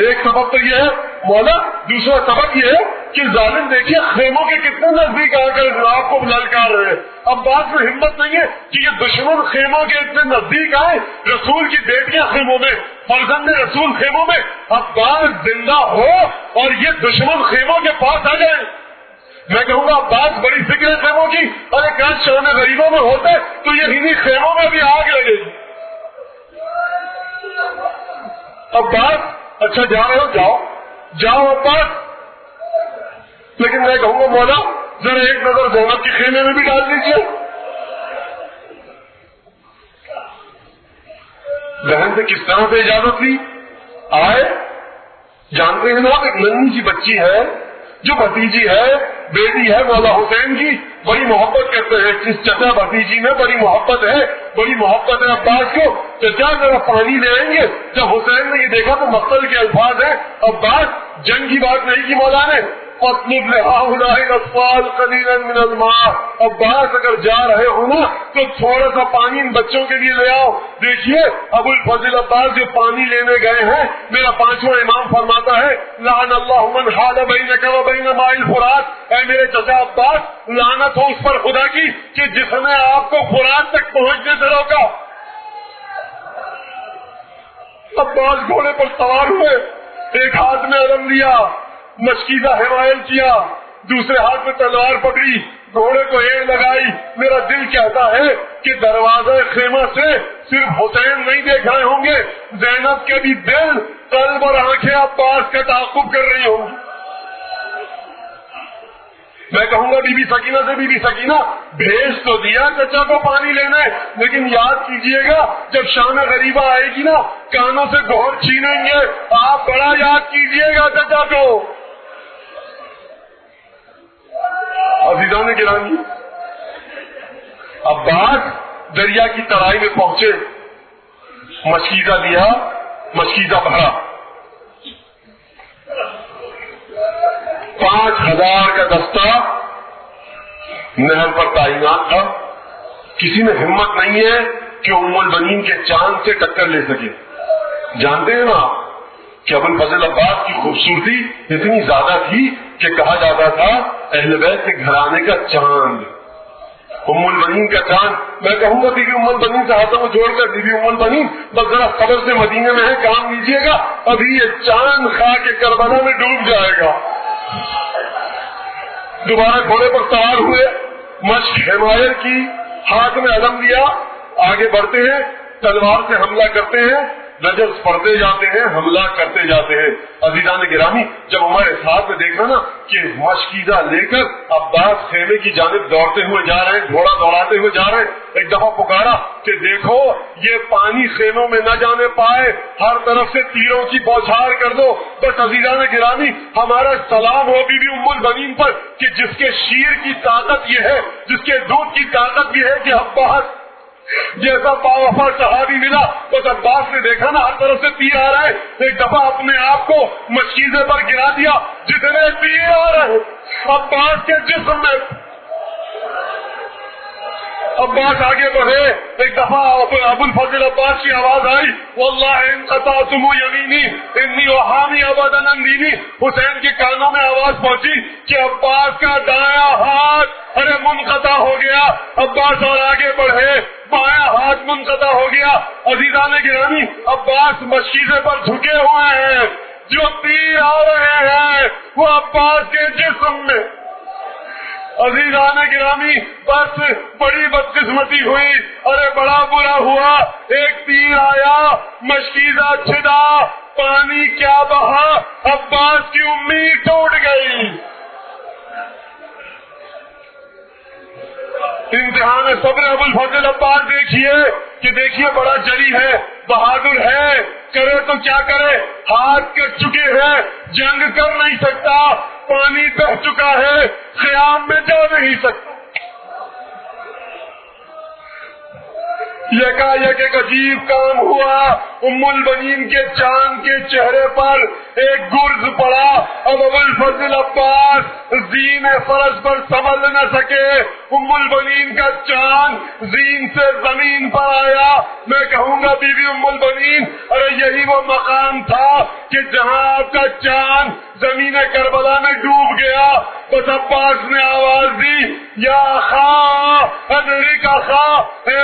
ایک سبب تو یہ ہے مولا. دوسرا سبب یہ ہے کہ ظالم دیکھیے خیموں کے کتنے نزدیک آ کر آپ کو للکار رہے ہیں. عباس میں ہمت نہیں ہے کہ یہ دشمن خیموں کے اتنے نزدیک آئے, رسول کی بیٹیاں خیموں میں, فرزند رسول خیموں میں, عباس زندہ ہو اور یہ دشمن خیموں کے پاس آ جائے. میں کہوں گا عباس بڑی فکر ہے خیموں کی, اور ایک آج شان غریبوں میں ہوتے تو یہ انہیں خیموں میں بھی آگ لگے گی. عباس اچھا جا رہے ہو, جاؤ جاؤ عباس, لیکن میں کہوں گا مولا ذرا ایک نظر زینب کی خیمے میں بھی ڈال دیجیے. بہن سے کس طرح سے اجازت لی, آئے. جانتے ہیں نا ایک ننھی سی بچی ہے جو بھتیجی ہے, بیٹی ہے مولا حسین کی, بڑی محبت کرتے ہیں. اس چچا بھتیجی میں بڑی محبت ہے, بڑی محبت ہے عباس کو. چچا ذرا پانی لے آئیں گے. جب حسین نے یہ دیکھا تو مقتل کے الفاظ ہیں. عباس جنگ کی بات نہیں کی مولا نے, فاطلب لهؤلاء الاطفال قليلا من الماء. عباس اگر جا رہے ہو نا تو تھوڑا سا پانی ان بچوں کے لیے لے آؤ. دیکھیے ابو الفضل عباس جو پانی لینے گئے ہیں، میرا 5واں امام فرماتا ہے لعن اللہ من حال بینک و بین ماء الفرات. اے میرے چچا عباس، لعنت ہو اس پر خدا کی کہ جس نے آپ کو فرات تک پہنچنے سے روکا. عباس گھوڑے پر سوار ہوئے، ایک ہاتھ میں علم لیا، مشکیزہ حمایل کیا، دوسرے ہاتھ میں تلوار پکڑی، گھوڑے کو ایڑ لگائی. میرا دل کہتا ہے کہ دروازہ خیمہ سے صرف حسین نہیں دیکھ رہے ہوں گے، زینب کے بھی دل، قلب اور آنکھیں عباس کا تعاقب کر رہی ہوں گی. میں کہوں گا بی بی سکینہ سے، بی بی سکینہ بھیج تو دیا چچا کو پانی لینے، لیکن یاد کیجئے گا جب شام غریبہ آئے گی نا کانوں سے گھور چھینیں گے، آپ بڑا یاد کیجئے گا چچا کو. عزیزان گرامی، عباس دریا کی ترائی میں پہنچے، مشکیزہ لیا، مشکیزہ بھرا، 5000 کا دستہ نہر پر تعینات تھا. کسی میں ہمت نہیں ہے کہ ام البنین کے چاند سے ٹکر لے سکے. جانتے ہیں نا کہ ابو الفضل عباس کی خوبصورتی اتنی زیادہ تھی کہ کہا جاتا تھا اہل بیت کے گھرانے کا چاند، ام البنین کا چاند. میں کہوں گا بی بی ام البنین سے ہاتھوں کو جوڑ کر، بی بی ام البنین بس ذرا صبر سے مدینے میں ہے، کام لیجیے گا، ابھی یہ چاند کھا کے کربلا میں ڈوب جائے گا. دوبارہ گھوڑے پر سوار ہوئے، مشق حمایل کی، ہاتھ میں علم لیا، آگے بڑھتے ہیں، تلوار سے حملہ کرتے ہیں، نجس پڑھتے جاتے ہیں، حملہ کرتے جاتے ہیں. عزیزان گرامی، جب ہمارے ساتھ میں دیکھا نا کہ مشکیزہ لے کر عباس خیمے کی جانب دوڑتے ہوئے جا رہے ہیں، گھوڑا دوڑاتے ہوئے جا رہے ہیں، ایک دفعہ پکارا کہ دیکھو یہ پانی خیموں میں نہ جانے پائے، ہر طرف سے تیروں کی بوچھار کر دو. بس عزیزان گرامی، ہمارا سلام ہو بی بی ام البنین پر کہ جس کے شیر کی طاقت یہ ہے، جس کے دودھ کی طاقت یہ ہے کہ عباس جیسا باوفا صحابی ملا. بس عباس نے دیکھا نا ہر طرف سے تیر آ رہا ہے، ایک دفعہ اپنے آپ کو مشکیزے پر گرا دیا، جتنے تیر آ رہے ہیں عباس کے جسم میں. عباس آگے بڑھے، ایک دفعہ ابو الفضل عباس کی آواز آئی واللہ ان قطعتم یمینی انی وحامی ابدا دینی. حسین کے کانوں میں آواز پہنچی کہ عباس کا دایاں ہاتھ ارے منقطع ہو گیا. عباس اور آگے بڑھے، بایاں ہاتھ منقطع ہو گیا. عزیزان گرامی، عباس مشکیزے پر جھکے ہوئے ہیں، جو تیر آ رہے ہیں وہ عباس کے جسم میں. عزیزان گرامی، بس بڑی بدقسمتی ہوئی، ارے بڑا برا ہوا. ایک تیر آیا، مشکیزہ چھدا، پانی کیا بہا، عباس کی امید ٹوٹ گئی. امتحان صبر ابو الفضل عباس دیکھیے بڑا جری ہے، بہادر ہے، کرے تو کیا کرے، ہاتھ کٹ چکے ہیں، جنگ کر نہیں سکتا، پانی بہ چکا ہے، خیام میں جا نہیں سکتا. یکایک ایک عجیب کام ہوا، ام البنین کے چاند کے چہرے پر ایک گرز پڑا. اب ابو الفضل عباس زین فرش پر سنبھل نہ سکے، ام البنین کا چاند زین سے زمین پر آیا. میں کہوں گا بی بی ام البنین، ارے یہی وہ مقام تھا کہ جہاں آپ کا چاند زمین کربلا میں ڈوب گیا. بس عباس نے آواز دی یا خواہ ادری کا خواہ، اے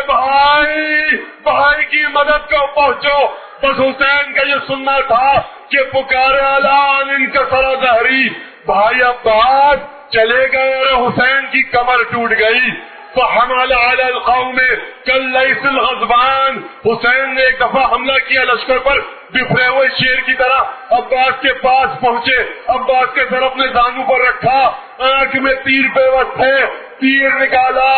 بھائی کی مدد کو پہنچو. بس حسین کا یہ سننا تھا کہ پکارے اعلان ان کا سرا ظہری. بھائی عباس چلے گئے اور حسین کی کمر ٹوٹ گئی. فحمل علی القوم کاللیث الغضبان. حسین نے ایک دفعہ حملہ کیا لشکر پر بفرے ہوئے شیر کی طرح. عباس کے پاس پہنچے، عباس کے سر اپنے زانو پر رکھا، آنکھ میں تیر پیوست تھے، تیر نکالا،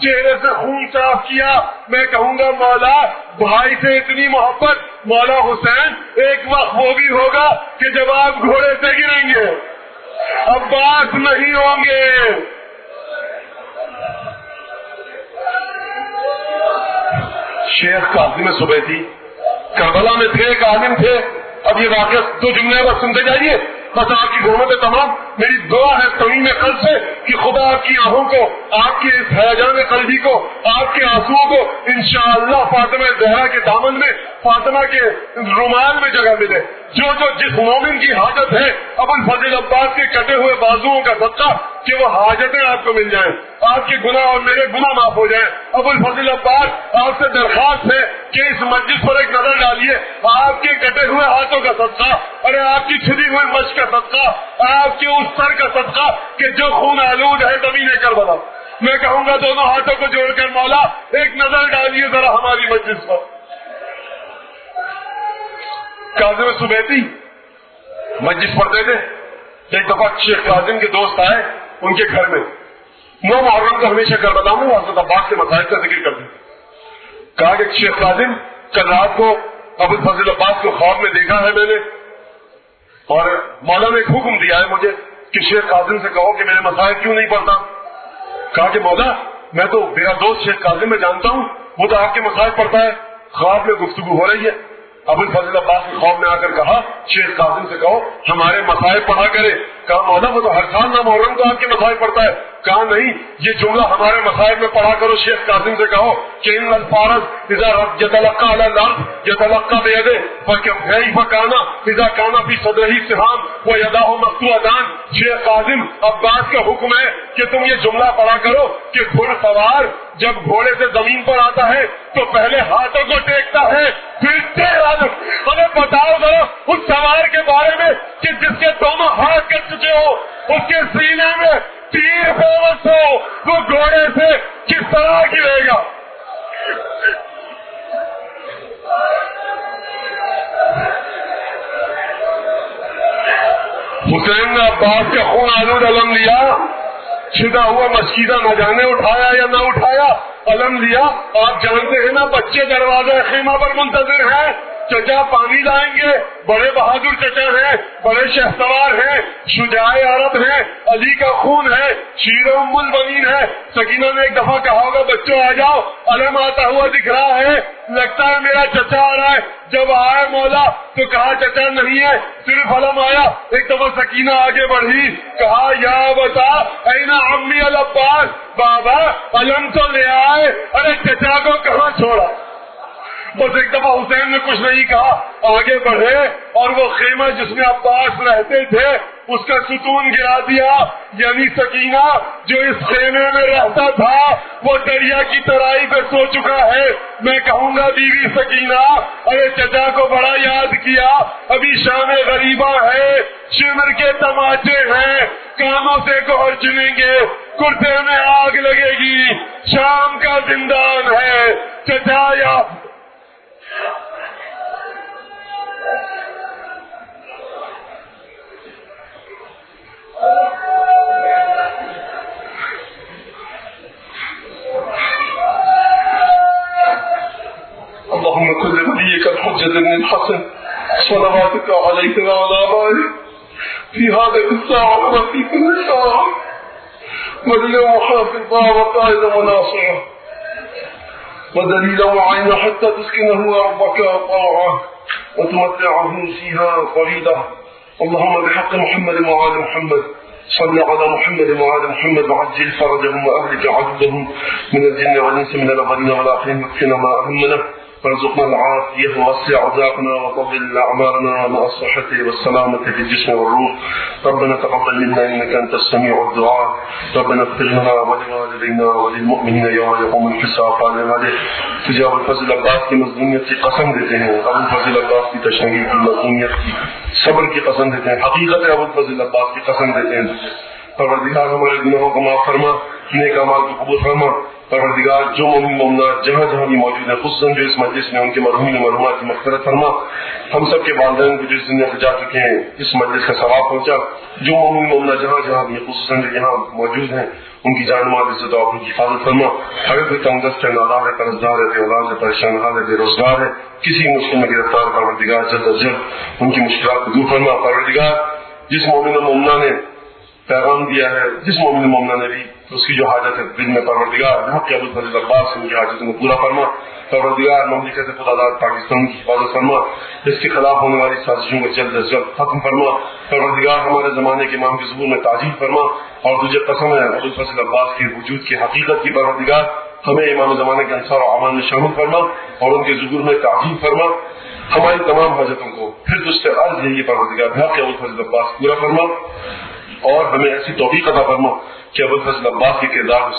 چہرے سے خون صاف کیا. میں کہوں گا مولا بھائی سے اتنی محبت، مولا حسین ایک وقت وہ بھی ہوگا کہ جب آپ گھوڑے سے گریں گے، عباس نہیں ہوں گے. شیخ قاسم صبیتی کربلا میں تھے، ایک عالم تھے. اب یہ واقعہ دو جملے بس سنتے جائیے. بس آپ کی حکومت تمام میری دعا ہے تمیم قلب سے کہ خدا آپ کی آنکھوں کو، آپ کے اس ہیجان قلبی کو، آپ کے آنسوؤں کو انشاءاللہ فاطمہ زہرا کے دامن میں، فاطمہ کے رومال میں جگہ ملے. جو جس مومن کی حاجت ہے ابو الفضل عباس کے کٹے ہوئے بازوؤں کا صدقہ کہ وہ حاجتیں آپ کو مل جائیں، آپ کے گناہ اور میرے گناہ معاف ہو جائیں. ابو الفضل عباس آپ سے درخواست ہے کہ اس مسجد پر ایک نظر ڈالیے، آپ کے کٹے ہوئے ہاتھوں کا صدقہ، ارے آپ کی چھری ہوئی مشق کا صدقہ، آپ کے اس سر کا صدقہ کہ جو خون آلود ہے زمین کربلا. میں کہوں گا دونوں ہاتھوں کو جوڑ کر مولا ایک نظر ڈالیے ذرا ہماری مسجد پر. کاظم سبیتی مسجد پڑھتے تھے. ایک دفعہ شیخ کاظم کے دوست آئے ان کے گھر میں. 9 محرم کا ہمیشہ کربلا میں حضرت عباس کے مسائل کا ذکر کرتے تھے. کہا کہ شیخ کاظم کل رات کو ابو الفضل عباس کو خواب میں دیکھا ہے میں نے، اور مولا نے ایک حکم دیا ہے مجھے کہ شیخ کاظم سے کہو کہ میرے مسائل کیوں نہیں پڑھتا. کہا کہ مولا میں تو میرا دوست شیخ کاظم میں جانتا ہوں، وہ تو آپ کے مسائل پڑھتا ہے. خواب میں گفتگو ہو رہی ہے. ابو الفضل عباس نے خواب میں آ کر کہا شیخ کاظم سے کہو ہمارے مسائل پڑھا کرے. کہا مولا وہ تو ہر سال نہ محرم کو آپ کے مسائل پڑھتا ہے. کہا نہیں، یہ جملہ ہمارے مسائل میں پڑھا کرو. شیخ کاظم سے کہو کہ ان الفارض اذا يتلقى على الارض يتلقى بيده فكيف كان اذا كان في صدره سهام ويداه مقطوعتان. شیخ کاظم عباس کا حکم ہے کہ تم یہ جملہ پڑھا کرو کہ گھڑ سوار جب گھوڑے سے زمین پر آتا ہے تو پہلے ہاتھوں کو ٹیکتا ہے پھر تیرا. ہمیں بتاؤ ذرا اس سوار کے بارے میں کہ جس کے دونوں ہاتھ کٹ چکے ہو، اس کے سینے میں تیر بوس ہو، وہ گھوڑے سے کس طرح گرے گا. حسین نے عباس کا خون آلود علم لیا، شدہ ہوا مسجدہ نہ جانے اٹھایا یا نہ اٹھایا، علم لیا. آپ جانتے ہیں نا بچے دروازہ خیمہ پر منتظر ہیں، چچا پانی لائیں گے. بڑے بہادر چچا ہیں، بڑے شہسوار ہیں، شجاع عرب ہیں، علی کا خون ہے، شیر ام البنین ہے. سکینہ نے ایک دفعہ کہا ہوگا بچوں آ جاؤ، علم آتا ہوا دکھ رہا ہے، لگتا ہے میرا چچا آ رہا ہے. جب آئے مولا تو کہا چچا نہیں ہے، صرف علم آیا. ایک دفعہ سکینہ آگے بڑھی، کہا یا بتا این عمی العباس، بابا علم تو لے آئے، ارے چچا کو کہاں چھوڑا. بس ایک دفعہ حسین نے کچھ نہیں کہا، آگے بڑھے اور وہ خیمہ جس میں عباس رہتے تھے اس کا ستون گرا دیا. یعنی سکینہ جو اس خیمے میں رہتا تھا وہ دریا کی ترائی پہ سو چکا ہے. میں کہوں گا بیوی سکینہ ارے چچا کو بڑا یاد کیا، ابھی شام غریبہ ہے، شمر کے تماچے ہیں، کانوں سے گوہر چنیں گے، کرتے میں آگ لگے گی، شام کا زندان ہے. چچا یا اللهم كن لوليك الحجة بن الحسن صلواتك عليك وعلى آبائك في هذه الساعة وفي كل ساعة وليا وحافظا وقائدا وناصرا ودليلا وعينا حتى تسكنه ربك وطاعه وتمتعه فيها قليلا. اللهم بحق محمد وآل محمد صل على محمد وآل محمد وعجل فرجهم وأهلك عدلهم من الجن والإنس من الأولين والآخرين واكفنا ما أهمنا وارزقنا العافية ووسع رزقنا وطول أعمارنا مع الصحة والسلامة في الجسم والروح. ربنا تقبل منا إنك أنت السميع الدعاء. ربنا اغفر لنا ولوالدينا وللمؤمنين يوم يقوم الحساب. قال مالك تجھے ابو الفضل عباس کی مظلومیت کی قسم دیتے ہیں، ابو الفضل عباس کی تشنگی کی مظلومیت کی صبر کی قسم دیتے ہیں، حقیقت ابو الفضل عباس کی قسم دیتے ہیں. پروردگار ہمارے گناہوں کو معاف فرما، نیک اعمال کو قبول فرما. پروردگار جو مومن مومنات جہاں جہاں بھی موجود ہیں، خصوصاً جو اس مجلس میں ان کے مرحومین و مرحومات کی مغفرت فرما. ہم سب کے والدین کو جو اس دنیا سے جا چکے ہیں اس مجلس کا ثواب پہنچا. جو مومن مومنات جہاں جہاں بھی خصوصاً جو یہاں موجود ہیں ان کی جان مال عزت اور ان کی حفاظت فرما. اگر کوئی تنگ دست ہے، نادار ہے، قرضدار ہے، بے اولاد ہے، پریشان حال ہے، بے روزگار ہے، کسی مشکل میں گرفتار، پروردگار جلد از جلد ان کی مشکلات کو دور فرما. پروردگار جس مومن و مومنہ نے پیغام دیا ہے جس مومن مومنہ نے بھی اس کی جو حاجت ہے دل میں پروردگار حق کے ابوالفضل عباس ان کی حاجتوں کو پورا فرما. پروردگار مملکت خداداد پاکستان کی حفاظت فرما. اس کے خلاف ہونے والی سازشوں کو جلد از جلد ختم فرما. پروردگار ہمارے زمانے کے امام کے ظہور میں تعجیل فرما. اور تجھے قسم ہے ابوالفضل عباس کے وجود کی حقیقت کی پروردگار ہمیں امام زمانے کے انصار و اعمال میں شامل فرما اور ان کے ظہور میں تعجیل فرما. ہماری تمام حاجتوں کو پھر تجھ سے عرض ہے یہ پروردگار حق کے ابوالفضل عباس پورا فرما اور ہمیں ایسی توفیق عطا فرما کہ ابوالفضل عباس کے کردار کو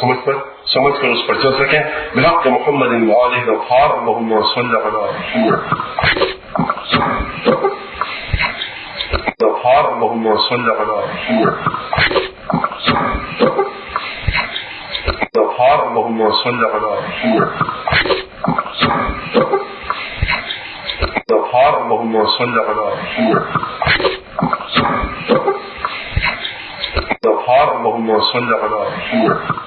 سمجھ کر اس پر چل سکیں. بحق محمد وآلہ الأطہار اللہم صل علی محمد اللہم صل علی محمد اللہم صل علی محمد اللہم صل علی محمد اللہم صل علی محمد